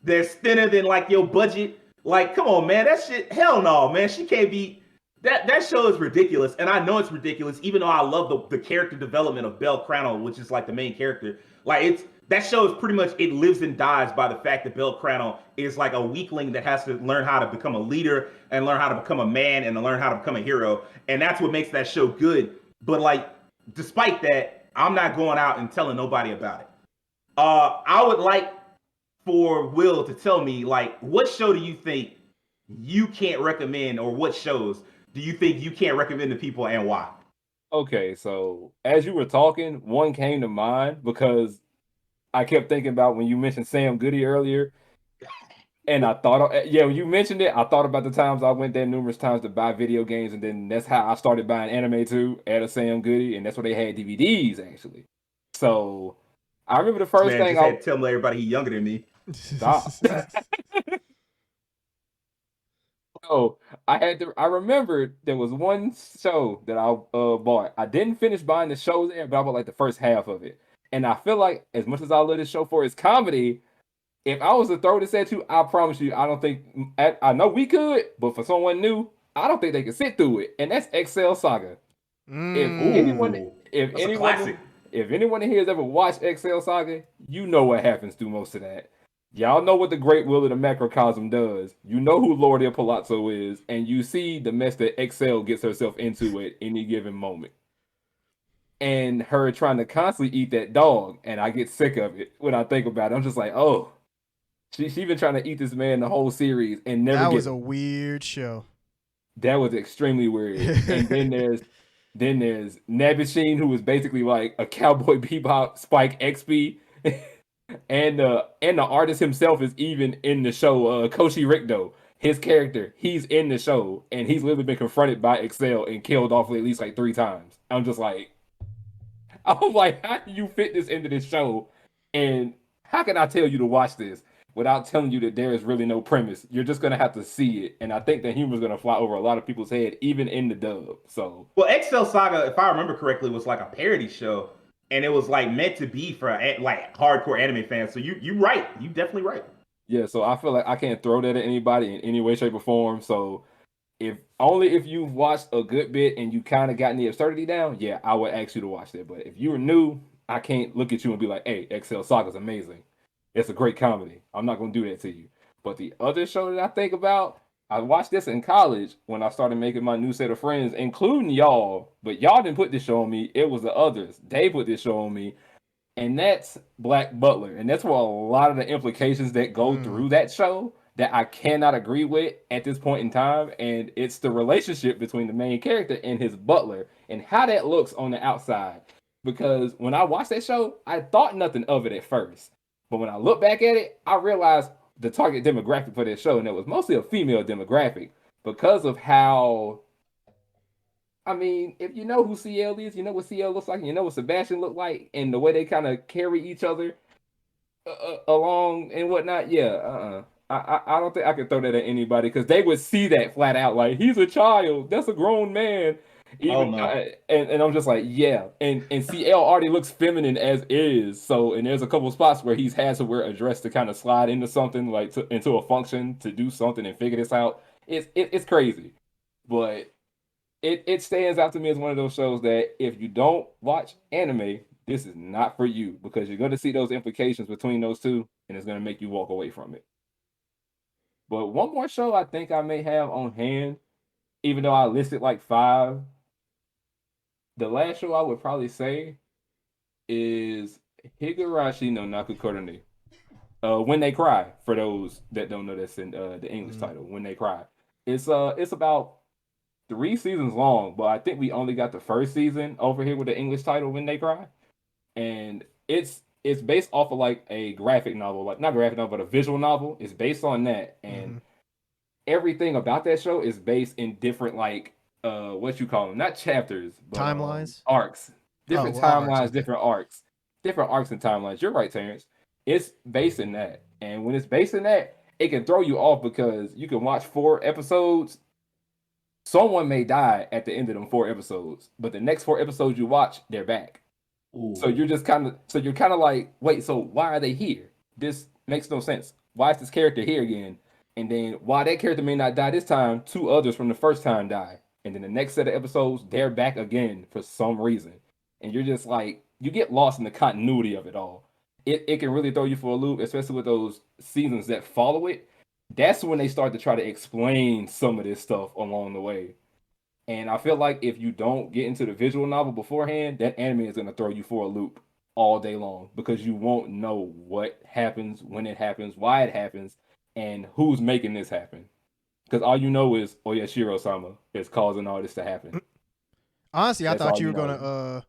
[SPEAKER 1] That's thinner than like your budget. Like, come on, man. That shit. Hell no, man. She can't be. That show is ridiculous, and I know it's ridiculous. Even though I love the character development of Belle Crano, which is like the main character. Like, that show is pretty much, it lives and dies by the fact that Belle Crano is like a weakling that has to learn how to become a leader and learn how to become a man and learn how to become a hero. And that's what makes that show good. But like, despite that, I'm not going out and telling nobody about it. I would like for Will to tell me, like, what show do you think you can't recommend, or what shows do you think you can't recommend to people and why?
[SPEAKER 3] Okay, so as you were talking, one came to mind because I kept thinking about when you mentioned Sam Goody earlier, and I thought, when you mentioned it, I thought about the times I went there numerous times to buy video games, and then that's how I started buying anime too, at a Sam Goody, and that's where they had DVDs actually. So I remember the first thing
[SPEAKER 1] I had to tell everybody he's younger than me.
[SPEAKER 3] Stop. So I remembered there was one show that I bought. I didn't finish buying the show there, but I bought like the first half of it. And I feel like, as much as I love this show for its comedy, if I was to throw this at you, I promise you, I don't think, I know we could, but for someone new, I don't think they could sit through it. And that's Excel Saga. If anyone in here has ever watched Excel Saga, you know what happens through most of that. Y'all know what the Great Will of the Macrocosm does. You know who Lordia Palazzo is, and you see the mess that Excel gets herself into at any given moment. And her trying to constantly eat that dog, and I get sick of it when I think about it. I'm just like, oh, she's been trying to eat this man the whole series and never.
[SPEAKER 4] That was a weird show.
[SPEAKER 3] That was extremely weird. And then there's Nabishin, who was basically like a Cowboy Bebop Spike XP. And the artist himself is even in the show. Koshi Rikdo, his character, he's in the show, and he's literally been confronted by Excel and killed off at least like 3 times. I'm just like, I was like, how do you fit this into this show? And how can I tell you to watch this without telling you that there is really no premise? You're just gonna have to see it. And I think the humor's gonna fly over a lot of people's head, even in the dub. So
[SPEAKER 1] Well, XL Saga, if I remember correctly, was like a parody show, and it was like meant to be for like hardcore anime fans. So you right, you definitely right.
[SPEAKER 3] yeah, so I feel like I can't throw that at anybody in any way, shape, or form. So if you've watched a good bit and you kind of gotten the absurdity down, yeah, I would ask you to watch that. But if you were new, I can't look at you and be like, hey, XL Saga's amazing. It's a great comedy. I'm not gonna do that to you. But the other show that I think about, I watched this in college when I started making my new set of friends, including y'all. But y'all didn't put this show on me. It was the others. They put this show on me. And that's Black Butler. And that's where a lot of the implications that go through that show that I cannot agree with at this point in time. And it's the relationship between the main character and his butler and how that looks on the outside. Because when I watched that show, I thought nothing of it at first. But when I look back at it, I realized the target demographic for that show, and it was mostly a female demographic because of how, I mean, if you know who CL is, you know what CL looks like, and you know what Sebastian looked like, and the way they kind of carry each other along and whatnot. Yeah, I don't think I could throw that at anybody because they would see that flat out, like he's a child, that's a grown man. Even
[SPEAKER 1] no.
[SPEAKER 3] and I'm just like, yeah, and CL already looks feminine as is. So, and there's a couple of spots where he's had to wear a dress to kind of slide into something, like into a function to do something and figure this out. It's crazy, but it stands out to me as one of those shows that if you don't watch anime, this is not for you because you're going to see those implications between those two, and it's going to make you walk away from it. But one more show I think I may have on hand, even though I listed like 5. The last show I would probably say is Higurashi no Nakukoroni. When They Cry, for those that don't know that's in the English title, When They Cry. It's about 3 seasons long, but I think we only got the first season over here with the English title When They Cry. And it's based off of like a graphic novel, like not graphic novel, but a visual novel. It's based on that. And everything about that show is based in different like what you call them, not chapters, but
[SPEAKER 4] timelines,
[SPEAKER 3] arcs, different timelines,
[SPEAKER 4] arcs, okay.
[SPEAKER 3] different arcs and timelines. You're right, Terrence. It's based in that, and when it's based in that, it can throw you off because you can watch 4 episodes. Someone may die at the end of them 4 episodes, but the next 4 episodes you watch, they're back. Ooh. So you're kind of like, wait, so why are they here? This makes no sense. Why is this character here again? And then while that character may not die this time, 2 others from the first time die. And then the next set of episodes, they're back again for some reason. And you're just like, you get lost in the continuity of it all. It can really throw you for a loop, especially with those seasons that follow it. That's when they start to try to explain some of this stuff along the way. And I feel like if you don't get into the visual novel beforehand, that anime is going to throw you for a loop all day long because you won't know what happens, when it happens, why it happens, and who's making this happen. Because all you know is Oyashiro-sama is causing all this to happen.
[SPEAKER 4] Honestly, I thought you were going to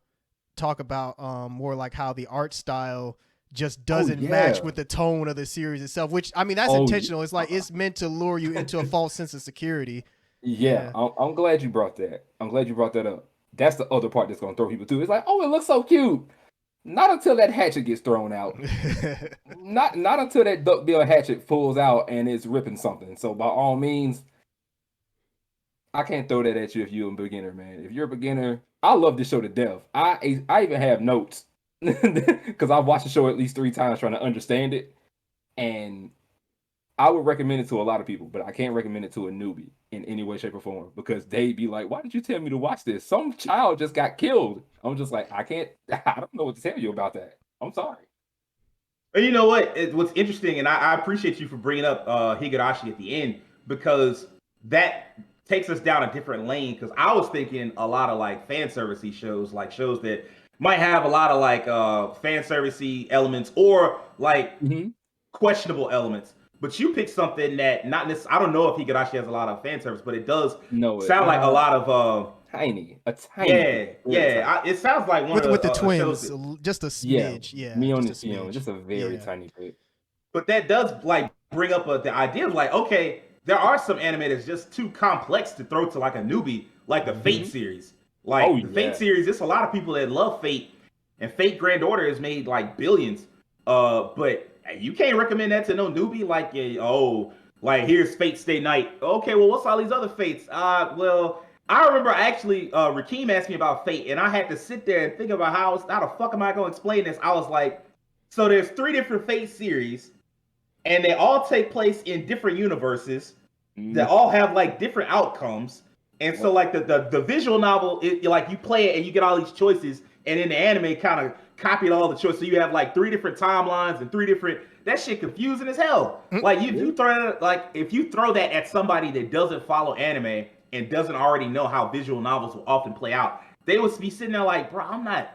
[SPEAKER 4] talk about more like how the art style just doesn't match with the tone of the series itself, which, I mean, that's intentional. It's like it's meant to lure you into a false sense of security.
[SPEAKER 3] Yeah. I'm glad you brought that. I'm glad you brought that up. That's the other part that's going to throw people too. It's like, oh, it looks so cute. Not until that hatchet gets thrown out. not until that duckbill hatchet pulls out and it's ripping something. So by all means, I can't throw that at you if you're a beginner, man. If you're a beginner, I love this show to death. I even have notes because I've watched the show at least 3 times trying to understand it. And I would recommend it to a lot of people, but I can't recommend it to a newbie in any way, shape, or form because they'd be like, why did you tell me to watch this? Some child just got killed. I'm just like, I don't know what to tell you about that. I'm sorry.
[SPEAKER 1] And you know what? What's interesting, and I appreciate you for bringing up Higurashi at the end because that takes us down a different lane because I was thinking a lot of like fan servicey shows, like shows that might have a lot of like fan servicey elements or like questionable elements. But you picked something that not necessarily, I don't know if Higurashi has a lot of fan service, but it does sound like a lot of
[SPEAKER 3] tiny.
[SPEAKER 1] Yeah. It sounds like one
[SPEAKER 4] with the twins,
[SPEAKER 1] that,
[SPEAKER 4] just a smidge. Yeah,
[SPEAKER 3] just a very tiny bit.
[SPEAKER 1] But that does like bring up the idea of like, okay, there are some anime that's just too complex to throw to like a newbie, like the Fate series. Like the Fate series, there's a lot of people that love Fate, and Fate Grand Order has made like billions. But you can't recommend that to no newbie. Like, like here's Fate Stay Night. Okay, well, what's all these other Fates? Well, I remember actually Rakeem asked me about Fate, and I had to sit there and think about how the fuck am I going to explain this? I was like, so there's 3 different Fate series, and they all take place in different universes that all have like different outcomes. And so like the visual novel, like you play it and you get all these choices, and then the anime kind of copied all the choices. So you have like 3 different timelines and 3 different. That shit confusing as hell. Like if you throw that at somebody that doesn't follow anime and doesn't already know how visual novels will often play out, they would be sitting there like, bro, I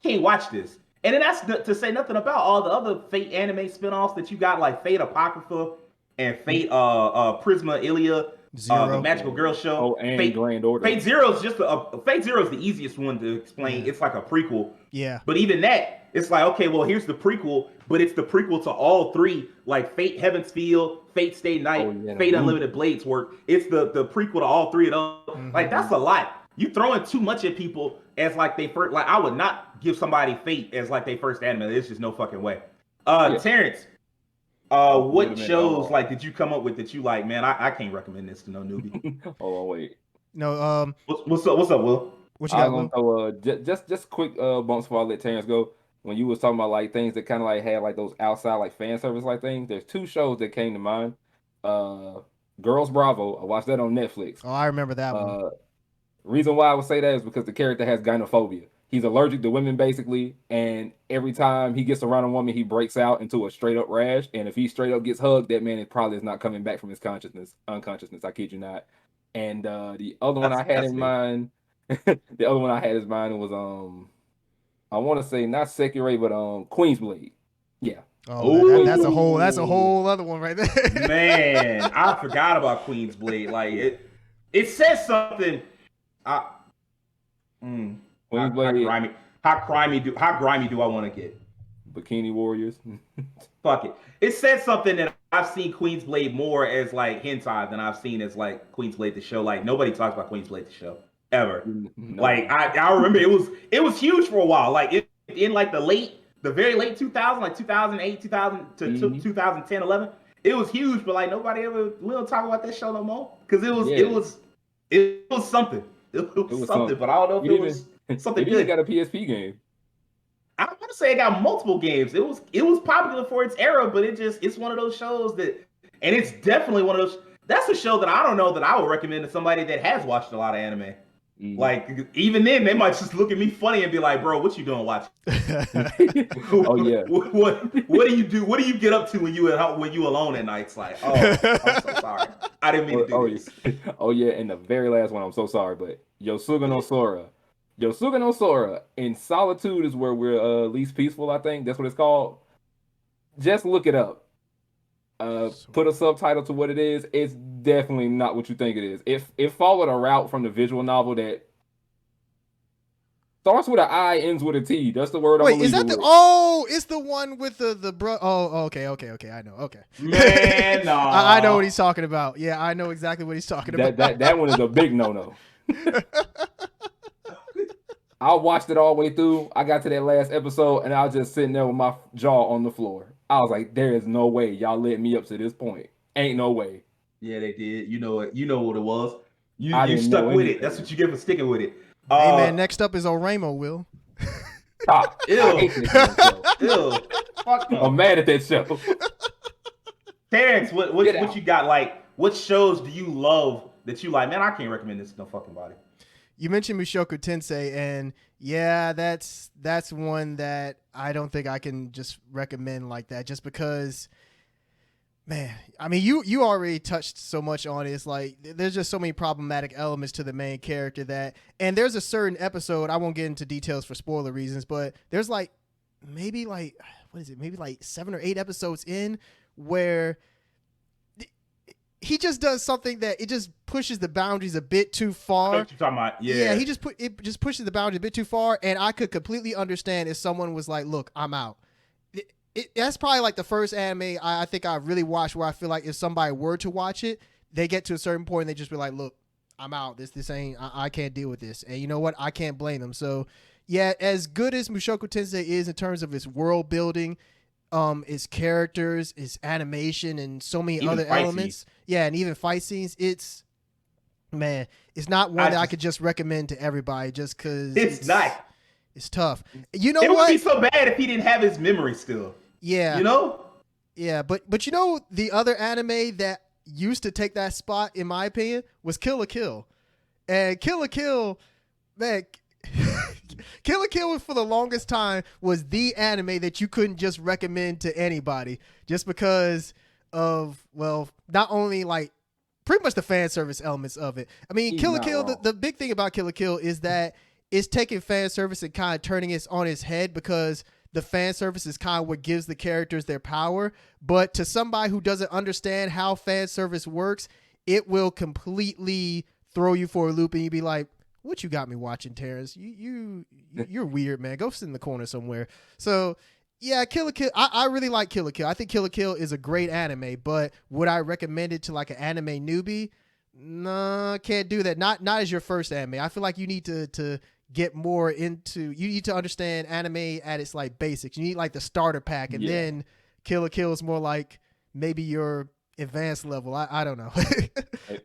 [SPEAKER 1] can't watch this. And then that's to say nothing about all the other Fate anime spinoffs that you got, like Fate Apocrypha and Fate Prisma Ilia. The Magical Girl Show.
[SPEAKER 3] And Fate Grand Order.
[SPEAKER 1] Fate Zero is just Fate Zero is the easiest one to explain. It's like a prequel.
[SPEAKER 4] Yeah.
[SPEAKER 1] But even that, it's like, okay, well, here's the prequel, but it's the prequel to all 3, like Fate Heaven's Field, Fate Stay Night, Fate Unlimited Blades Work. It's the prequel to all 3 of those. Like, that's a lot. You throwing too much at people as like they first. Like, I would not give somebody Fate as like their first anime. There's just no fucking way. Terrence. What shows like did you come up with that you like? Man, I can't recommend this to no newbie.
[SPEAKER 3] Hold on, wait.
[SPEAKER 4] No,
[SPEAKER 1] what's up, Will?
[SPEAKER 4] What you got, Will?
[SPEAKER 3] So, just quick bumps before I let Terrence go. When you was talking about like things that kind of like had like those outside like fan service like things, there's 2 shows that came to mind. Girls Bravo, I watched that on Netflix.
[SPEAKER 4] Oh, I remember that one.
[SPEAKER 3] Reason why I would say that is because the character has gynophobia. He's allergic to women basically, and every time he gets around a woman, he breaks out into a straight up rash. And if he straight up gets hugged, that man is not coming back from his unconsciousness. I kid you not. And the other one I had in mind was I want to say not Sekiro, but Queen's Blade. Yeah.
[SPEAKER 4] Oh, that's a whole other one right there.
[SPEAKER 1] Man, I forgot about Queen's Blade. Like it says something. How grimy do I want to get?
[SPEAKER 3] Bikini Warriors.
[SPEAKER 1] Fuck it. It said something that I've seen Queen's Blade more as like hentai than I've seen as like Queen's Blade the show. Like nobody talks about Queen's Blade the show ever. No. Like I remember it was huge for a while. Like in like the very late 2000s, like 2008, 2000 to 2010, 11. It was huge, but like we don't talk about that show no more because it was something. It was something, but I don't know if it was something good.
[SPEAKER 3] It got a PSP game.
[SPEAKER 1] I want to say it got multiple games. It was popular for its era, but it's one of those shows that, and it's definitely one of those. That's a show that I don't know that I would recommend to somebody that has watched a lot of anime. Like even then, they might just look at me funny and be like, "Bro, what you doing watching?"
[SPEAKER 3] Oh yeah.
[SPEAKER 1] What do you do? What do you get up to when you alone at night? It's like, oh, I'm so sorry. I didn't mean to do this.
[SPEAKER 3] Oh yeah, and the very last one, I'm so sorry, but Yosuga no Sora in Solitude is where we're least peaceful. I think that's what it's called. Just look it up. Put a subtitle to what it is. It's definitely not what you think it is. It followed a route from the visual novel that starts with an I, ends with a T. That's the word.
[SPEAKER 4] Wait, is that the? Oh, it's the one with the bro. Oh, okay. I know. Okay.
[SPEAKER 1] Man, no.
[SPEAKER 4] I know what he's talking about. Yeah, I know exactly what he's talking about.
[SPEAKER 3] That one is a big no. I watched it all the way through. I got to that last episode, and I was just sitting there with my jaw on the floor. I was like, "There is no way y'all led me up to this point. Ain't no way."
[SPEAKER 1] Yeah, they did. You know it. You know what it was. You stuck with it. That's what you get for sticking with it.
[SPEAKER 4] Hey man, next up is Oremo, Will.
[SPEAKER 3] Stop.
[SPEAKER 1] Ew.
[SPEAKER 3] I hate this show.
[SPEAKER 1] Ew. Fuck no.
[SPEAKER 3] I'm mad at that show.
[SPEAKER 1] Terrence, what you got? Like, what shows do you love that you like? Man, I can't recommend this to no fucking body.
[SPEAKER 4] You mentioned Mushoku Tensei, and yeah, that's one that I don't think I can just recommend like that, just because, man, I mean, you already touched so much on it. It's like there's just so many problematic elements to the main character and there's a certain episode, I won't get into details for spoiler reasons, but there's maybe 7 or 8 episodes in where he just does something that it just pushes the boundaries a bit too far.
[SPEAKER 1] What you talking about?
[SPEAKER 4] Yeah, he just pushes the boundaries a bit too far, and I could completely understand if someone was like, "Look, I'm out." That's probably like the first anime I think I really watched where I feel like if somebody were to watch it, they get to a certain point and they just be like, "Look, I'm out. This ain't. I can't deal with this." And you know what? I can't blame them. So Yeah, as good as Mushoku Tensei is in terms of its world building, its characters, its animation, and so many
[SPEAKER 1] Even
[SPEAKER 4] other
[SPEAKER 1] fight
[SPEAKER 4] elements. Yeah, and even fight scenes. It's not one that I could just recommend to everybody just because
[SPEAKER 1] It's not.
[SPEAKER 4] It's tough. You know
[SPEAKER 1] It would be
[SPEAKER 4] what?
[SPEAKER 1] so bad if he didn't have his memory still.
[SPEAKER 4] Yeah,
[SPEAKER 1] You know?
[SPEAKER 4] yeah, but you know the other anime that used to take that spot, in my opinion, was Kill la Kill, and Kill la Kill, man. Kill la Kill for the longest time was the anime that you couldn't just recommend to anybody just because of, well, not only like pretty much the fan service elements of it. I mean,
[SPEAKER 3] He's
[SPEAKER 4] Kill la
[SPEAKER 3] not
[SPEAKER 4] Kill,
[SPEAKER 3] wrong.
[SPEAKER 4] the big thing about Kill la Kill is that it's taking fan service and kind of turning it on its head because the fan service is kind of what gives the characters their power. But to somebody who doesn't understand how fan service works, it will completely throw you for a loop and you'd be like, what you got me watching, Terrence? You're weird, man. Go sit in the corner somewhere. So yeah, Kill la Kill. I really like Kill la Kill. I think Kill la Kill is a great anime, but would I recommend it to like an anime newbie? No, can't do that. Not as your first anime. I feel like you need to get more into. You need to understand anime at its like basics. You need like the starter pack, and then Kill la Kill is more like maybe your advanced level. I don't know.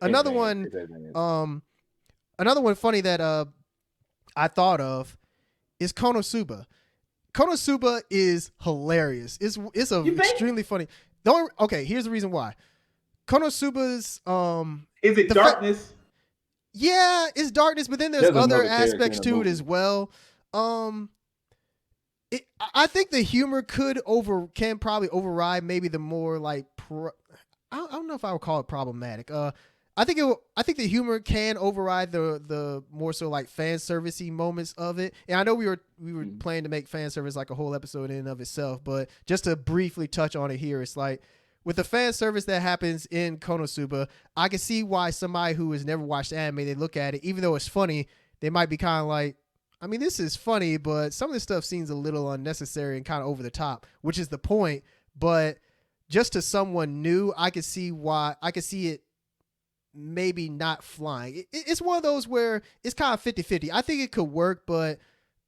[SPEAKER 4] Another one. Another one funny that I thought of is Konosuba. Konosuba is hilarious. It's a
[SPEAKER 1] You think?
[SPEAKER 4] extremely funny. Okay, here's the reason why. Konosuba's
[SPEAKER 1] Is it
[SPEAKER 4] The
[SPEAKER 1] darkness?
[SPEAKER 4] yeah, it's darkness, but then there's
[SPEAKER 3] There's
[SPEAKER 4] other
[SPEAKER 3] another character
[SPEAKER 4] aspects
[SPEAKER 3] in the
[SPEAKER 4] to it
[SPEAKER 3] movie.
[SPEAKER 4] as well. I think the humor can probably override maybe the more like I don't know if I would call it problematic. I think the humor can override the more so like fan servicey moments of it. And I know we were planning to make fan service like a whole episode in and of itself, but just to briefly touch on it here, it's like with the fan service that happens in Konosuba, I can see why somebody who has never watched anime, they look at it, even though it's funny, they might be kind of like, I mean, this is funny, but some of this stuff seems a little unnecessary and kind of over the top, which is the point. But just to someone new, I could see it maybe not flying. It's one of those where it's kind of 50-50. I think it could work, but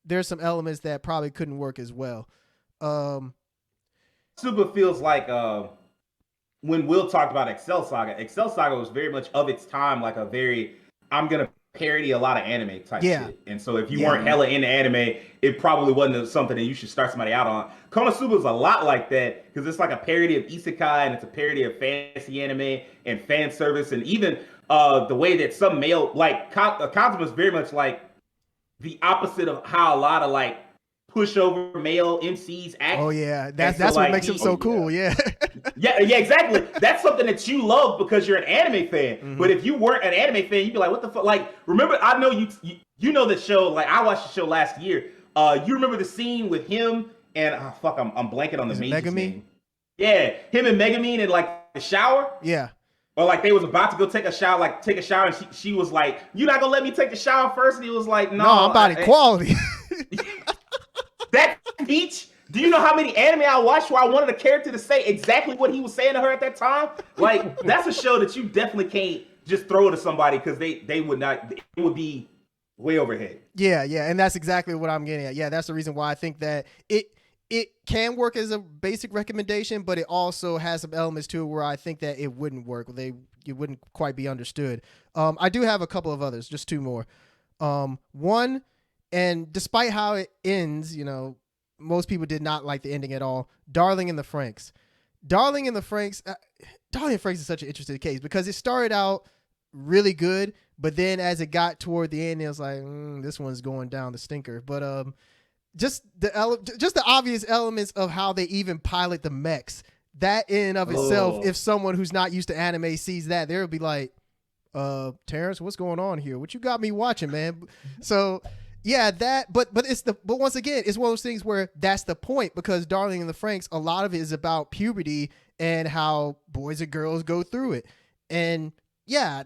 [SPEAKER 4] there's some elements that probably couldn't work as well.
[SPEAKER 1] Super feels like when Will talked about Excel Saga was very much of its time, like a very, I'm gonna parody a lot of anime type shit. And so if you weren't hella into anime, it probably wasn't something that you should start somebody out on. Konosuba is a lot like that because it's like a parody of isekai and it's a parody of fantasy anime and fan service, and even the way that some male, like Kazuma is very much like the opposite of how a lot of like pushover male MCs act.
[SPEAKER 4] Oh yeah, that's
[SPEAKER 1] so,
[SPEAKER 4] what
[SPEAKER 1] like,
[SPEAKER 4] makes him so cool. Yeah.
[SPEAKER 1] Yeah, exactly. That's something that you love because you're an anime fan.
[SPEAKER 4] Mm-hmm.
[SPEAKER 1] But if you weren't an anime fan, you'd be like, "What the fuck?" Like, remember? I know you know the show. Like, I watched the show last year. You remember the scene with him and I'm blanking on the mage's
[SPEAKER 4] Megami?
[SPEAKER 1] name. Yeah, him and Megamine in like the shower.
[SPEAKER 4] Yeah.
[SPEAKER 1] Or like they was about to go take a shower, and she was like, "You not gonna let me take the shower first?" And he was like, "No,
[SPEAKER 4] I'm about equality.
[SPEAKER 1] That speech. Do you know how many anime I watched where I wanted a character to say exactly what he was saying to her at that time? Like, that's a show that you definitely can't just throw to somebody because they would not. It would be way overhead.
[SPEAKER 4] Yeah, and that's exactly what I'm getting at. Yeah, that's the reason why I think that it can work as a basic recommendation, but it also has some elements to it where I think that it wouldn't work. It wouldn't quite be understood. I do have a couple of others, just two more. One, and despite how it ends, most people did not like the ending at all. Darling in the Franxx. Darling in the Franxx is such an interesting case because it started out really good, but then as it got toward the end, it was like, this one's going down the stinker. But just the obvious elements of how they even pilot the mechs, that in and of itself, if someone who's not used to anime sees that, they'll be like, Terrence, what's going on here? What you got me watching, man? So yeah, but once again, it's one of those things where that's the point, because Darling in the Franxx, a lot of it is about puberty and how boys and girls go through it. And yeah,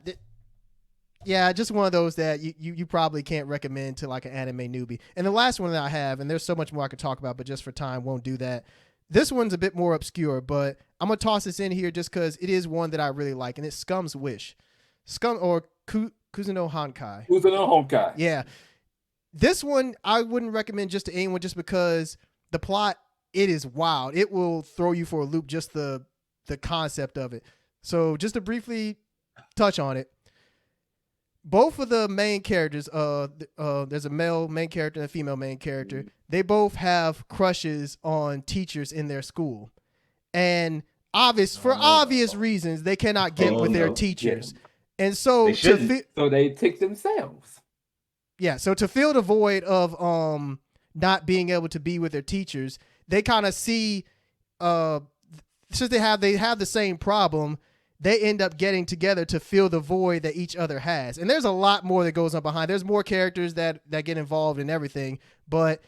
[SPEAKER 4] just one of those that you probably can't recommend to like an anime newbie. And the last one that I have, and there's so much more I could talk about, but just for time, won't do that. This one's a bit more obscure, but I'm going to toss this in here just because it is one that I really like, and it's Scum's Wish. Scum, or Kuzuno Honkai.
[SPEAKER 3] Kuzuno Honkai.
[SPEAKER 4] Yeah. This one I wouldn't recommend just to anyone, just because the plot, it is wild. It will throw you for a loop, just the concept of it. So just to briefly touch on it, both of the main characters, there's a male main character and a female main character. They both have crushes on teachers in their school, and obvious reasons, they cannot get with their teachers. Yeah. And so
[SPEAKER 3] so they take themselves.
[SPEAKER 4] Yeah, so to fill the void of not being able to be with their teachers, they kind of see since they have the same problem, they end up getting together to fill the void that each other has. And there's a lot more that goes on behind. There's more characters that get involved in everything, but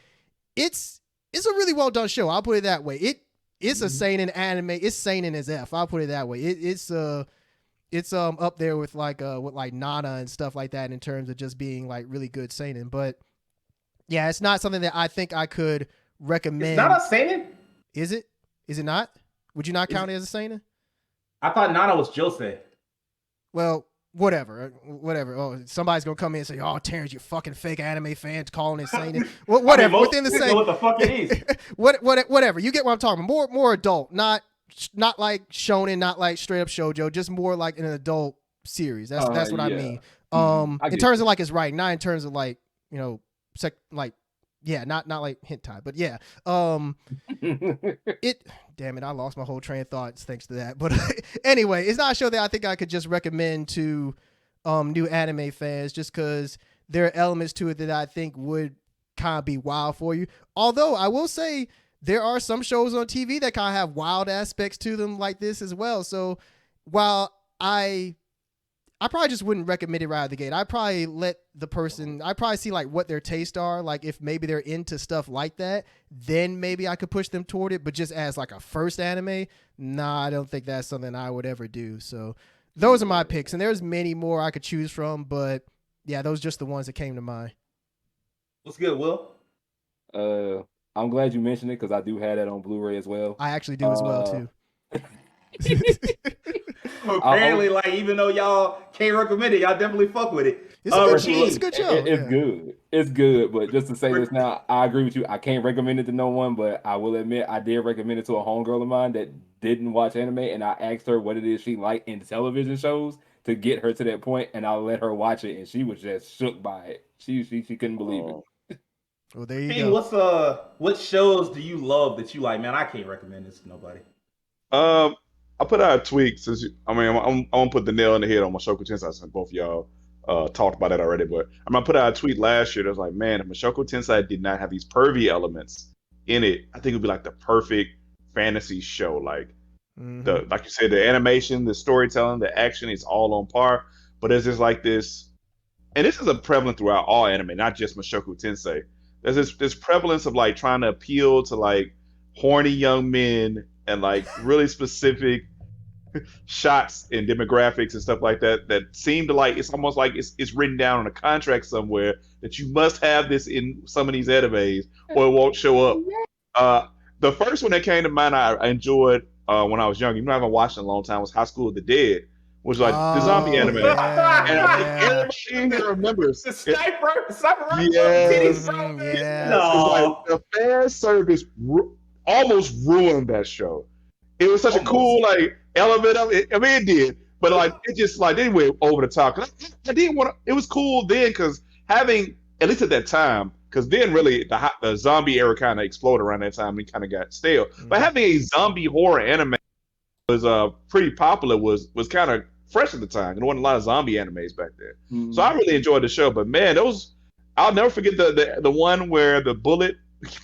[SPEAKER 4] it's a really well done show. I'll put it that way. It's a seinen anime. It's seinen as F. I'll put it that way. It's up there with like Nana and stuff like that in terms of just being like really good seinen. But yeah, it's not something that I think I could recommend.
[SPEAKER 1] It's not a seinen?
[SPEAKER 4] Is it? Is it not? Would you not count it as a seinen?
[SPEAKER 1] I thought Nana was Josei.
[SPEAKER 4] Well, whatever. Oh, somebody's gonna come in and say, "Oh, Terrence, you fucking fake anime fan calling it seinen." Well, whatever.
[SPEAKER 1] I mean,
[SPEAKER 4] within the same.
[SPEAKER 1] What the fuck it is?
[SPEAKER 4] Whatever. You get what I'm talking about. More adult, not like shonen, not like straight up shoujo, just more like an adult series. That's what I mean. In terms of like its writing, not in terms of like, you know, not like hentai, but yeah. Damn it, I lost my whole train of thoughts thanks to that. But anyway, it's not a show that I think I could just recommend to new anime fans, just because there are elements to it that I think would kind of be wild for you. Although I will say there are some shows on TV that kind of have wild aspects to them like this as well. So while I probably just wouldn't recommend it right out of the gate. I'd probably see like what their tastes are. Like if maybe they're into stuff like that, then maybe I could push them toward it. But just as like a first anime, nah, I don't think that's something I would ever do. So those are my picks. And there's many more I could choose from. But yeah, those are just the ones that came to mind.
[SPEAKER 1] What's good, Will?
[SPEAKER 3] I'm glad you mentioned it because I do have that on Blu-ray as well.
[SPEAKER 4] I actually do as well too.
[SPEAKER 1] Apparently, like even though y'all can't recommend it, y'all definitely fuck with it.
[SPEAKER 4] It's a good show.
[SPEAKER 3] It's good. It's good. But just to say this now, I agree with you. I can't recommend it to no one, but I will admit I did recommend it to a homegirl of mine that didn't watch anime, and I asked her what it is she liked in television shows to get her to that point, and I let her watch it, and she was just shook by it. She couldn't believe it.
[SPEAKER 4] Well, there you go.
[SPEAKER 1] What shows do you love that you like? Man, I can't recommend this to nobody.
[SPEAKER 2] I put out a tweet since I'm gonna put the nail in the head on Mushoku Tensei since both of y'all talked about that already. But I'm gonna put out a tweet last year that was like, man, if Mushoku Tensei did not have these pervy elements in it, I think it would be like the perfect fantasy show. Like like you said, the animation, the storytelling, the action is all on par. But there's just like this, and this is a prevalent throughout all anime, not just Mushoku Tensei. There's this prevalence of like trying to appeal to like horny young men and like really specific shots and demographics and stuff like that seem to like, it's almost like it's written down on a contract somewhere that you must have this in some of these animes or it won't show up. The first one that came to mind I enjoyed when I was young, even though I haven't watched it in a long time, was High School of the Dead, which was like the zombie anime.
[SPEAKER 1] Yeah.
[SPEAKER 2] And I think everybody in here remembers
[SPEAKER 1] The sniper
[SPEAKER 2] Yes.
[SPEAKER 4] Yes.
[SPEAKER 1] No.
[SPEAKER 2] Like, the fan service almost ruined that show. It was such a cool like element of it. I mean, it did, but like it just like they went over the top. I didn't want to. It was cool then because having, at least at that time, because then really the zombie era kind of exploded around that time and kind of got stale. But having a zombie horror anime was pretty popular. Was kind of fresh at the time. There wasn't a lot of zombie animes back then, so I really enjoyed the show. But man, I'll never forget the one where the bullet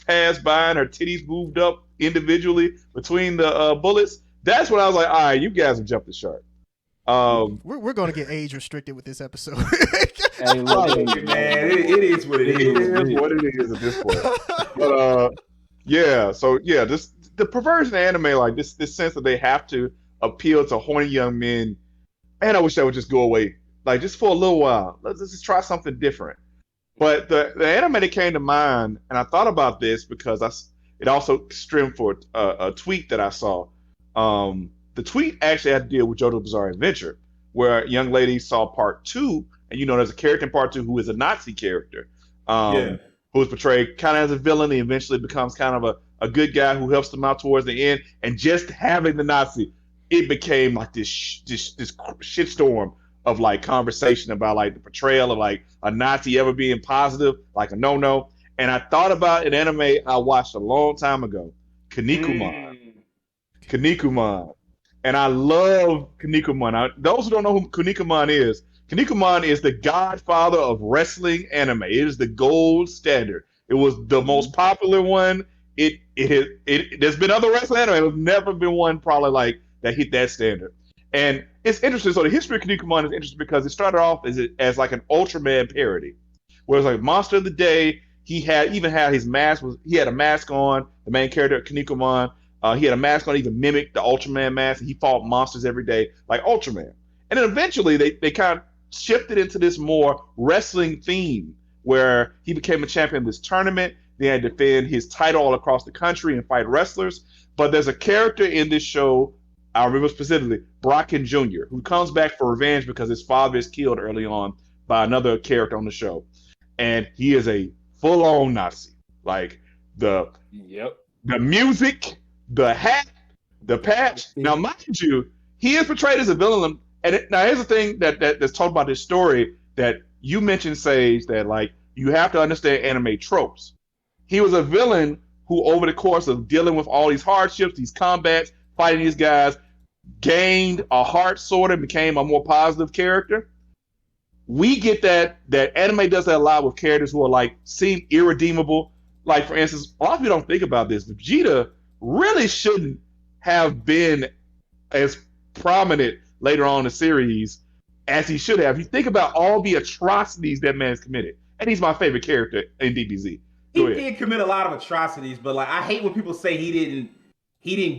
[SPEAKER 2] passed by and her titties moved up individually between the bullets. That's when I was like, all right, you guys have jumped the shark.
[SPEAKER 4] We're going to get age restricted with this episode.
[SPEAKER 3] Hey, look,
[SPEAKER 1] Man, it is what it is.
[SPEAKER 2] It is what it is at this point. But yeah, so yeah, the perversion of anime, like this sense that they have to appeal to horny young men. Man, I wish that would just go away, like just for a little while. Let's just try something different. But the anime that came to mind, and I thought about this because it also stemmed for a tweet that I saw. The tweet actually had to deal with JoJo's Bizarre Adventure, where a young lady saw part 2, and there's a character in part 2 who is a Nazi character.
[SPEAKER 1] Yeah.
[SPEAKER 2] who was portrayed kind of as a villain. He eventually becomes kind of a good guy who helps them out towards the end. And just having the Nazi, it became like this shitstorm of like conversation about like the portrayal of like a Nazi ever being positive, like a no. And I thought about an anime I watched a long time ago, Kinnikuman. And I love Kinnikuman. Now, those who don't know who Kinnikuman is the godfather of wrestling anime. It is the gold standard. It was the most popular one. There's been other wrestling anime. There's never been one probably like that hit that standard. And it's interesting. So the history of Kinnikuman is interesting because it started off as like an Ultraman parody, where it was like Monster of the Day. He had his mask. He had a mask on. The main character Kinnikuman. He had a mask on to even mimic the Ultraman mask. And he fought monsters every day like Ultraman. And then eventually they kind of shifted into this more wrestling theme where he became a champion of this tournament. They had to defend his title all across the country and fight wrestlers. But there's a character in this show, I remember specifically, Brocken Jr., who comes back for revenge because his father is killed early on by another character on the show. And he is a full-on Nazi. Like the music, the hat, the patch. Now, mind you, he is portrayed as a villain. And now here's the thing that's talked about this story that you mentioned, Sage, that like you have to understand anime tropes. He was a villain who, over the course of dealing with all these hardships, these combats, fighting these guys, gained a heart sort of, became a more positive character. We get that anime does that a lot with characters who are like seem irredeemable. Like, for instance, a lot of people don't think about this. Vegeta really shouldn't have been as prominent later on in the series as he should have. You think about all the atrocities that man's committed. And he's my favorite character in DBZ.
[SPEAKER 1] He did commit a lot of atrocities, but like I hate when people say he didn't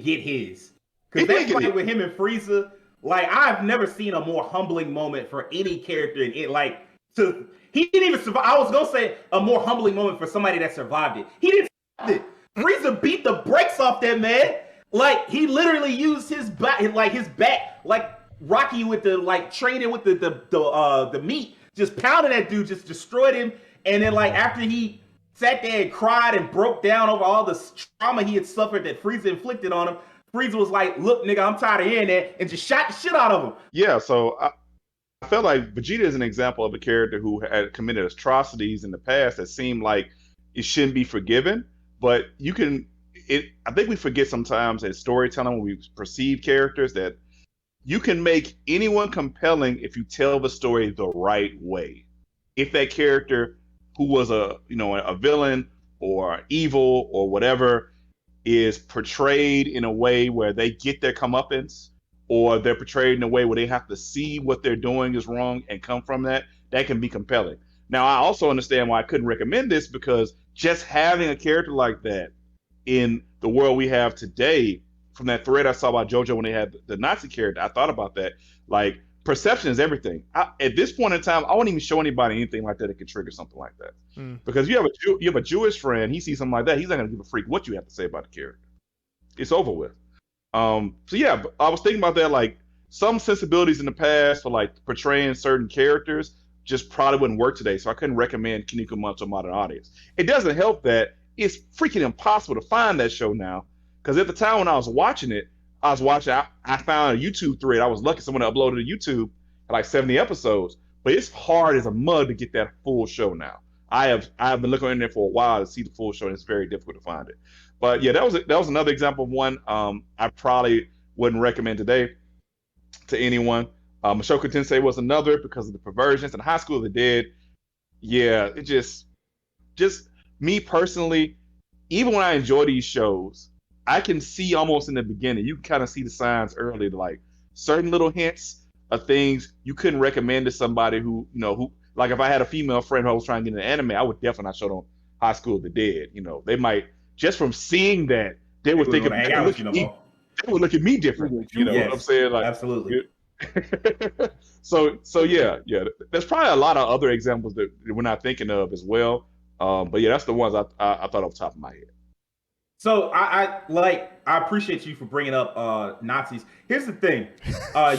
[SPEAKER 1] get his. Because that's like with him and Frieza. Like, I've never seen a more humbling moment for any character in it. Like, he didn't even survive. I was gonna say a more humbling moment for somebody that survived it. He didn't survive it. Frieza beat the brakes off that man. Like, he literally used his back, like Rocky with the like training with the meat, just pounding that dude, just destroyed him. And then like after he sat there and cried and broke down over all the trauma he had suffered that Frieza inflicted on him, Frieza was like, "Look, nigga, I'm tired of hearing that," and just shot the shit out of him.
[SPEAKER 2] Yeah, so I felt like Vegeta is an example of a character who had committed atrocities in the past that seemed like it shouldn't be forgiven. But I think we forget sometimes in storytelling when we perceive characters that you can make anyone compelling if you tell the story the right way. If that character who was a villain or evil or whatever is portrayed in a way where they get their comeuppance, or they're portrayed in a way where they have to see what they're doing is wrong and come from that can be compelling. Now, I also understand why I couldn't recommend this, because just having a character like that in the world we have today, from that thread I saw about JoJo when they had the Nazi character, I thought about that. Like, perception is everything. At this point in time, I wouldn't even show anybody anything like that could trigger something like that. Because you have a Jewish friend, he sees something like that, he's not going to give a freak what you have to say about the character. It's over with. So yeah, but I was thinking about that, like some sensibilities in the past for like portraying certain characters just probably wouldn't work today. So I couldn't recommend Kinnikuman to a modern audience. It doesn't help that it's freaking impossible to find that show now. Because at the time when I was watching it, I found a YouTube thread. I was lucky someone uploaded to YouTube like 70 episodes, but it's hard as a mud to get that full show now. I have been looking in there for a while to see the full show, and it's very difficult to find it. But yeah, that was another example of one I probably wouldn't recommend today to anyone. Mushoku Tensei was another because of the perversions and High School of the Dead. Yeah, it just me personally, even when I enjoy these shows, I can see almost in the beginning, you can kind of see the signs early, like certain little hints of things you couldn't recommend to somebody who like if I had a female friend who was trying to get into anime, I would definitely not show them High School of the Dead. They might, just from seeing that, they would think they would look at me different. You know what I'm saying? Like,
[SPEAKER 1] absolutely.
[SPEAKER 2] So yeah. There's probably a lot of other examples that we're not thinking of as well. But yeah, that's the ones I thought off the top of my head.
[SPEAKER 1] So I appreciate you for bringing up Nazis. Here's the thing,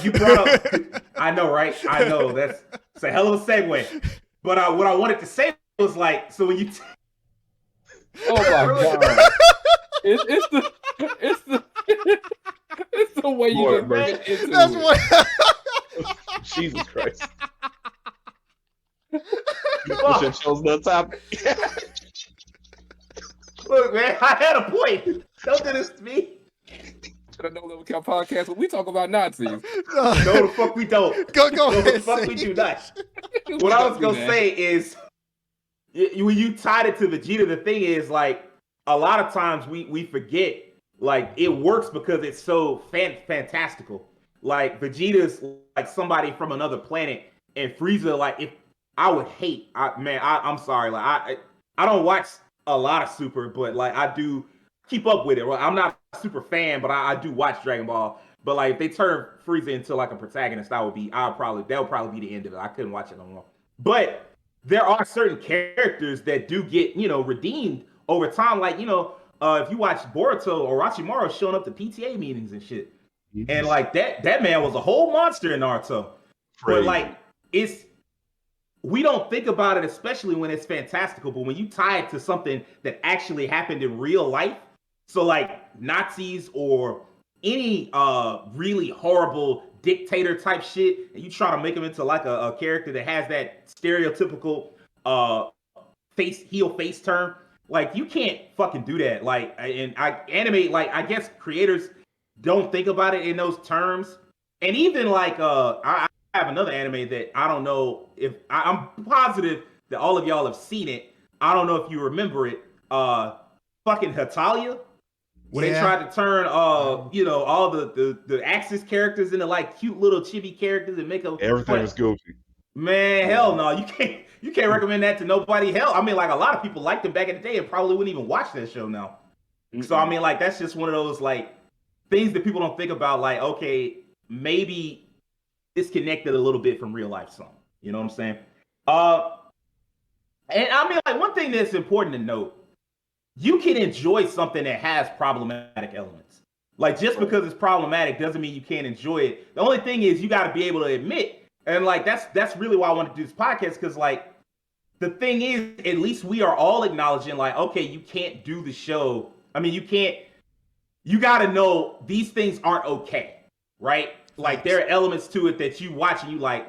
[SPEAKER 1] you brought up. I know, right? I know that's a hell of a segue. But what I wanted to say was like, so when you
[SPEAKER 3] Oh my
[SPEAKER 1] Really?
[SPEAKER 3] god! It's the it's the it's the way you
[SPEAKER 2] Lord
[SPEAKER 3] just
[SPEAKER 2] mercy.
[SPEAKER 3] get into
[SPEAKER 4] That's
[SPEAKER 3] it.
[SPEAKER 4] what.
[SPEAKER 2] Jesus Christ. You should have chosen that topic.
[SPEAKER 1] look, man, I had a point. Don't do this to me.
[SPEAKER 3] To the No Level Count podcast where we talk about Nazis.
[SPEAKER 1] No, the fuck we don't.
[SPEAKER 4] Go
[SPEAKER 1] No, the
[SPEAKER 4] ahead.
[SPEAKER 1] fuck we
[SPEAKER 4] Sage.
[SPEAKER 1] do not.
[SPEAKER 3] We
[SPEAKER 1] What I
[SPEAKER 3] don't
[SPEAKER 1] was
[SPEAKER 3] do
[SPEAKER 1] gonna
[SPEAKER 3] that.
[SPEAKER 1] say is, when you tied it to Vegeta, the thing is, like, a lot of times we forget, like, it works because it's so fantastical. Like, Vegeta's like somebody from another planet, and Frieza, like, if I would hate, I'm sorry, like, I don't watch a lot of Super, but like I do keep up with it. Well, I'm not a super fan, but I do watch Dragon Ball. But like if they turn Frieza into like a protagonist, that would probably be the end of it. I couldn't watch it no more. But there are certain characters that do get, redeemed over time. Like, if you watch Boruto, Orochimaru showing up to PTA meetings and shit. And like that man was a whole monster in Naruto. But like we don't think about it, especially when it's fantastical, but when you tie it to something that actually happened in real life, so like Nazis or any really horrible dictator type shit, and you try to make them into like a character that has that stereotypical heel face turn, like you can't fucking do that. Like, and I animate, like, I guess creators don't think about it in those terms. And even like I have another anime that I don't know if I'm positive that all of y'all have seen it. I don't know if you remember it. Fucking Hatalia, when they tried to turn all the Axis characters into like cute little chibi characters and make them
[SPEAKER 2] Everything was goofy.
[SPEAKER 1] Man, hell no, you can't recommend that to nobody. Hell, I mean, like a lot of people liked them back in the day and probably wouldn't even watch that show now. So I mean, like that's just one of those like things that people don't think about. Like, okay, maybe disconnected a little bit from real life some. You know what I'm saying? And I mean, like one thing that's important to note, you can enjoy something that has problematic elements. Like just because it's problematic doesn't mean you can't enjoy it. The only thing is you got to be able to admit, and like that's really why I want to do this podcast, because like the thing is, at least we are all acknowledging, like, okay, you can't do the show. I mean, you got to know these things aren't okay, right? Like there are elements to it that you watch and you like,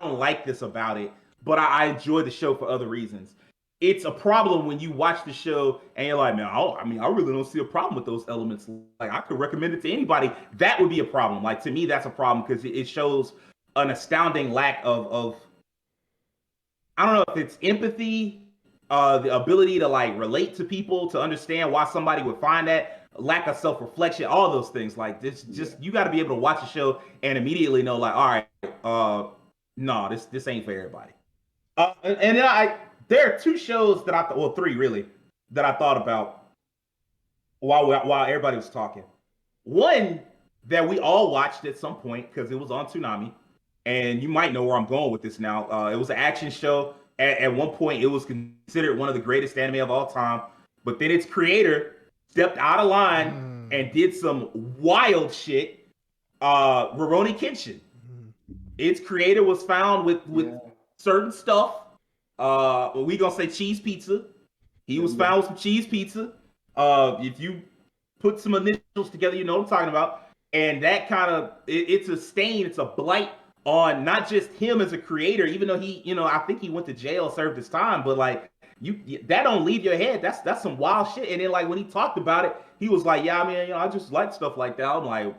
[SPEAKER 1] I don't like this about it, but I enjoy the show for other reasons. It's a problem when you watch the show and you're like, man, I really don't see a problem with those elements. Like I could recommend it to anybody. That would be a problem. Like to me, that's a problem because it shows an astounding lack of I don't know if it's empathy, the ability to like relate to people, to understand why somebody would find that, lack of self-reflection, all those things. Like this, just you got to be able to watch a show and immediately know, like, all right, no, this ain't for everybody. And then there are two shows that three really that I thought about while everybody was talking. One that we all watched at some point because it was on Toonami, and you might know where I'm going with this now. It was an action show. At one point, it was considered one of the greatest anime of all time, but then its creator stepped out of line and did some wild shit. Rurouni Kenshin. Its creator was found with certain stuff. We gonna say cheese pizza. He was found with some cheese pizza. If you put some initials together, you know what I'm talking about. And that kind of it's a stain, it's a blight on not just him as a creator, even though he, I think he went to jail, served his time, but like that don't leave your head. That's some wild shit. And then like when he talked about it, he was like, yeah, I mean, I just like stuff like that. I'm like,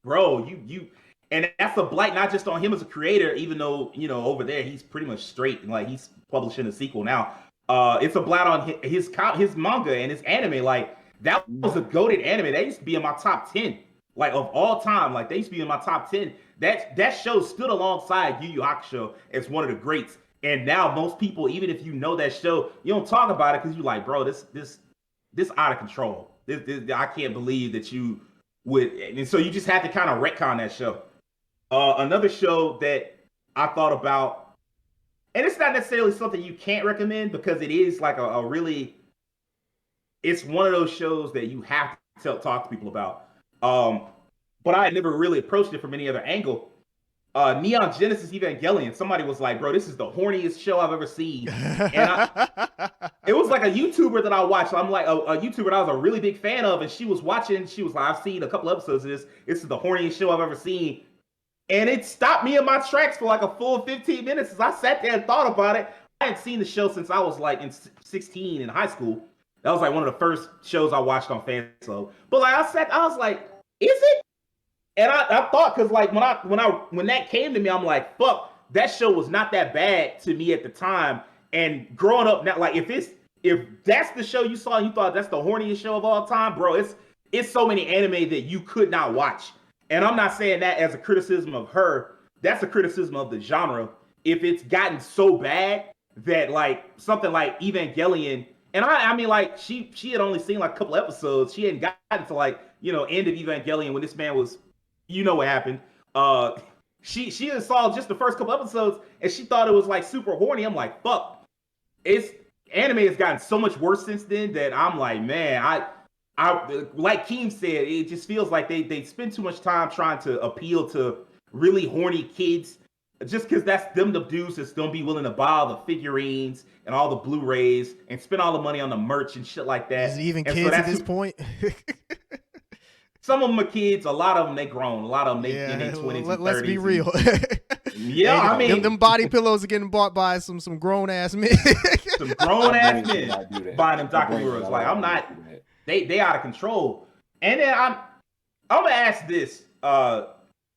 [SPEAKER 1] bro, you and that's a blight not just on him as a creator, even though, over there he's pretty much straight and like he's publishing a sequel now. It's a blight on his manga and his anime. Like that was a goated anime. That used to be in my top 10, like of all time. Like they used to be in my top 10. That show stood alongside Yu Yu Hakusho as one of the greats. And now most people, even if you know that show, you don't talk about it because you're like, bro, this out of control. This I can't believe that you would. And so you just have to kind of retcon that show. Another show that I thought about, and it's not necessarily something you can't recommend because it is like a really, it's one of those shows that you have to talk to people about. But I had never really approached it from any other angle. Neon Genesis Evangelion. Somebody was like, "Bro, this is the horniest show I've ever seen," and it was like a YouTuber that I watched. I'm like a YouTuber that I was a really big fan of, and she was watching. She was like, "I've seen a couple episodes of this. This is the horniest show I've ever seen," and it stopped me in my tracks for like a full 15 minutes as I sat there and thought about it. I hadn't seen the show since I was like in 16 in high school. That was like one of the first shows I watched on Fansub. But like I was like, is it? And I thought, because like when that came to me, I'm like, fuck, that show was not that bad to me at the time. And growing up now, like if that's the show you saw and you thought that's the horniest show of all time, bro, it's so many anime that you could not watch. And I'm not saying that as a criticism of her. That's a criticism of the genre. If it's gotten so bad that like something like Evangelion, and I mean like she had only seen like a couple episodes. She hadn't gotten to like, you know, end of Evangelion when this man was, you know what happened. She had saw just the first couple episodes and she thought it was like super horny. I'm like, fuck. It's anime has gotten so much worse since then that I'm like, man, I like Keem said, it just feels like they spend too much time trying to appeal to really horny kids, just because that's them the dudes that's gonna be willing to buy all the figurines and all the Blu-rays and spend all the money on the merch and shit like that.
[SPEAKER 4] Is it even
[SPEAKER 1] and
[SPEAKER 4] kids
[SPEAKER 1] so
[SPEAKER 4] at this point?
[SPEAKER 1] Some of them are kids. A lot of them they grown. A lot of them they in their 20s and 30s.
[SPEAKER 4] Let's be real.
[SPEAKER 1] Yeah, I mean,
[SPEAKER 4] them body pillows are getting bought by some grown ass men.
[SPEAKER 1] Some grown ass men buying them Dakamuras. Like I'm not. They out of control. And then I'm gonna ask this,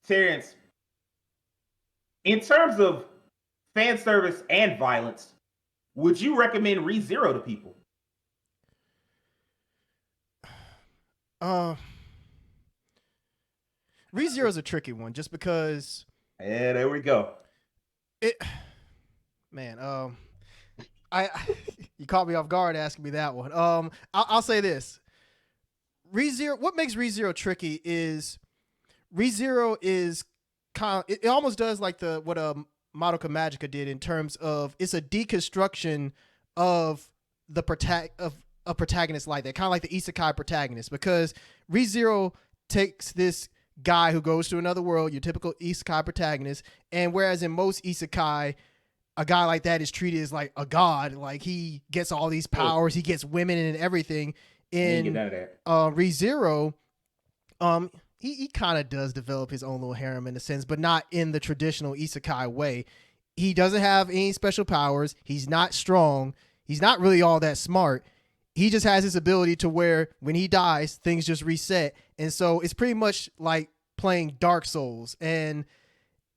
[SPEAKER 1] Terrence. In terms of fan service and violence, would you recommend ReZero to people?
[SPEAKER 4] ReZero is a tricky one, just because.
[SPEAKER 1] Yeah, there we go.
[SPEAKER 4] You caught me off guard asking me that one. I'll say this. ReZero. What makes ReZero tricky is ReZero is it almost does like what Madoka Magica did in terms of it's a deconstruction of the protagonist like that, kind of like the isekai protagonist, because ReZero takes this guy who goes to another world, your typical isekai protagonist, and whereas in most isekai, a guy like that is treated as like a god, like he gets all these powers, he gets women and everything. In ReZero, he kind of does develop his own little harem in a sense, but not in the traditional isekai way. He doesn't have any special powers. He's not strong. He's not really all that smart. He just has this ability to where when he dies, things just reset. And so it's pretty much like playing Dark Souls. And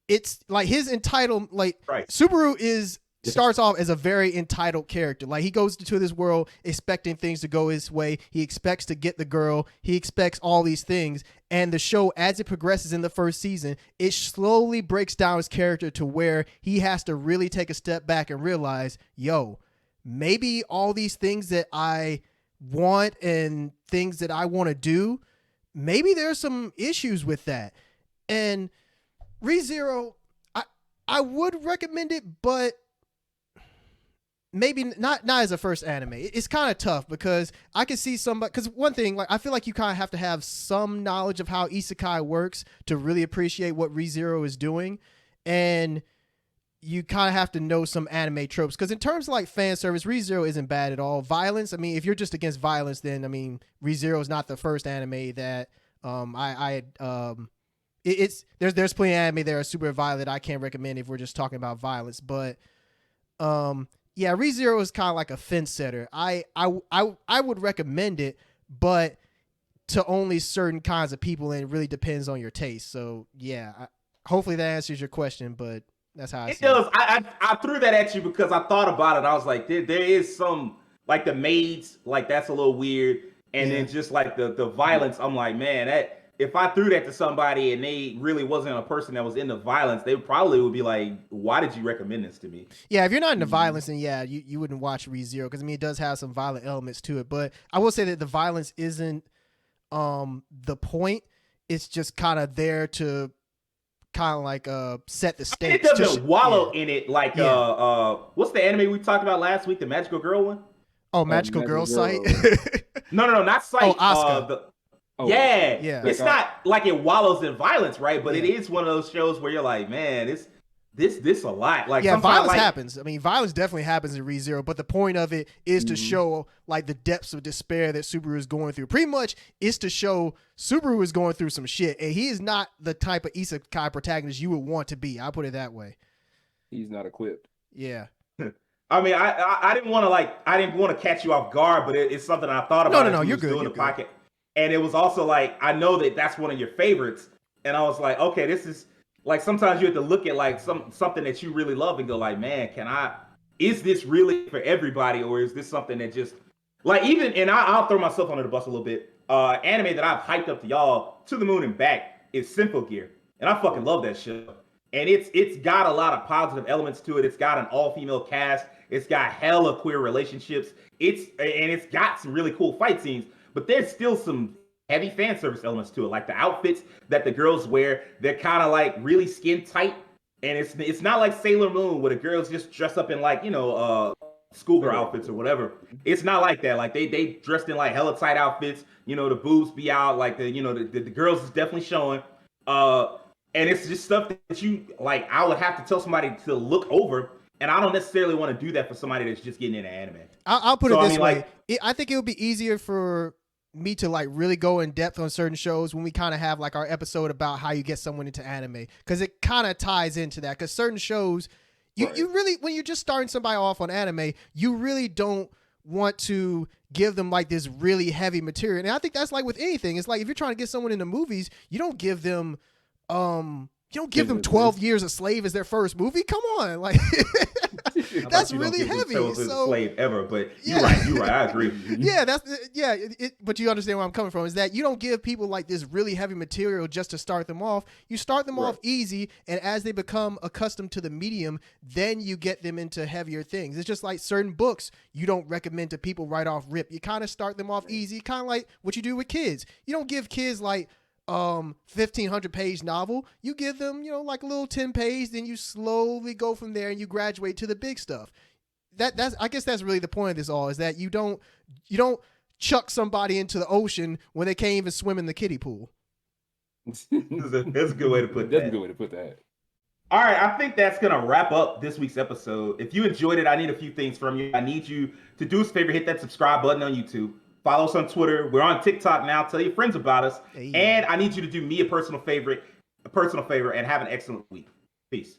[SPEAKER 4] it's like his entitled, like right. Subaru starts off as a very entitled character. Like he goes to this world expecting things to go his way. He expects to get the girl. He expects all these things. And the show, as it progresses in the first season, it slowly breaks down his character to where he has to really take a step back and realize, yo, maybe all these things that I want and things that I want to do, maybe there's some issues with that. And ReZero, I would recommend it, but maybe not as a first anime. It's kind of tough because I can see somebody, because one thing, like I feel like you kind of have to have some knowledge of how isekai works to really appreciate what ReZero is doing. And you kind of have to know some anime tropes, because in terms of like fan service, ReZero isn't bad at all. Violence, I mean, if you're just against violence, then I mean, ReZero is not the first anime that there's plenty of anime that are super violent I can't recommend if we're just talking about violence. But yeah, ReZero is kind of like a fence setter. I would recommend it, but to only certain kinds of people, and it really depends on your taste. So yeah, hopefully that answers your question, but that's how
[SPEAKER 1] it does. I threw that at you because I thought about it. I was like, there is some, like the maids, like that's a little weird. And then just like the violence, I'm like, man, that if I threw that to somebody and they really wasn't a person that was into violence, they probably would be like, why did you recommend this to me?
[SPEAKER 4] Yeah, if you're not into violence, then yeah, you wouldn't watch ReZero, because I mean, it does have some violent elements to it. But I will say that the violence isn't the point. It's just kind of there to kind of like set the stakes.
[SPEAKER 1] It doesn't wallow in it like what's the anime we talked about last week, the Magical Girl one?
[SPEAKER 4] Oh, Magical Girl Sight.
[SPEAKER 1] No, not Sight.
[SPEAKER 4] Oh, Asuka.
[SPEAKER 3] Oh,
[SPEAKER 1] Yeah,
[SPEAKER 4] Yeah.
[SPEAKER 1] it's not like it wallows in violence, right? But it is one of those shows where you're like, man, this a lot. Like,
[SPEAKER 4] yeah, violence
[SPEAKER 1] like,
[SPEAKER 4] happens. I mean, violence definitely happens in ReZero, but the point of it is to show like the depths of despair that Subaru is going through. Pretty much, is to show Subaru is going through some shit, and he is not the type of isekai protagonist you would want to be. I'll put it that way.
[SPEAKER 3] He's not equipped.
[SPEAKER 4] Yeah.
[SPEAKER 1] I mean, I didn't want to catch you off guard, but it's something I thought about.
[SPEAKER 4] No, you're good.
[SPEAKER 1] Doing the podcast, and it was also like, I know that's one of your favorites, and I was like, okay, this is like, sometimes you have to look at like something that you really love and go like, man, is this really for everybody, or is this something that just like, even, and I'll throw myself under the bus a little bit. Anime that I've hyped up to y'all to the moon and back is Symphogear, and I fucking love that show. And it's got a lot of positive elements to it. It's got an all-female cast. It's got hella queer relationships. It's got some really cool fight scenes, but there's still some heavy fan service elements to it. Like the outfits that the girls wear, they're kind of like really skin tight. And it's not like Sailor Moon where the girls just dress up in like, schoolgirl outfits or whatever. It's not like that. Like they dressed in like hella tight outfits, the boobs be out, like the girls is definitely showing. And it's just stuff that you like, I would have to tell somebody to look over, and I don't necessarily want to do that for somebody that's just getting into anime.
[SPEAKER 4] I'll put it this way. I think it would be easier for me to like really go in depth on certain shows when we kind of have like our episode about how you get someone into anime, because it kind of ties into that. Because certain shows, you really, when you're just starting somebody off on anime, you really don't want to give them like this really heavy material. And I think that's like with anything. It's like if you're trying to get someone into movies, you don't give them 12 years a slave as their first movie. Come on, like that's really heavy. So
[SPEAKER 1] slave ever, but you're right. I agree.
[SPEAKER 4] But you understand where I'm coming from, is that you don't give people like this really heavy material just to start them off. You start them off easy, and as they become accustomed to the medium, then you get them into heavier things. It's just like certain books you don't recommend to people right off rip. You kind of start them off easy, kind of like what you do with kids. You don't give kids like 1,500 page novel. You give them, like a little 10 page, then you slowly go from there and you graduate to the big stuff. That's I guess that's really the point of this all, is that you don't chuck somebody into the ocean when they can't even swim in the kiddie pool.
[SPEAKER 1] That's a good way to put that.
[SPEAKER 3] That's a good way to put that.
[SPEAKER 1] All right, I think that's going to wrap up this week's episode. If you enjoyed it, I need a few things from you. I need you to do us a favor, hit that subscribe button on YouTube. Follow us on Twitter. We're on TikTok now. Tell your friends about us. Hey. And I need you to do me a personal favor and have an excellent week. Peace.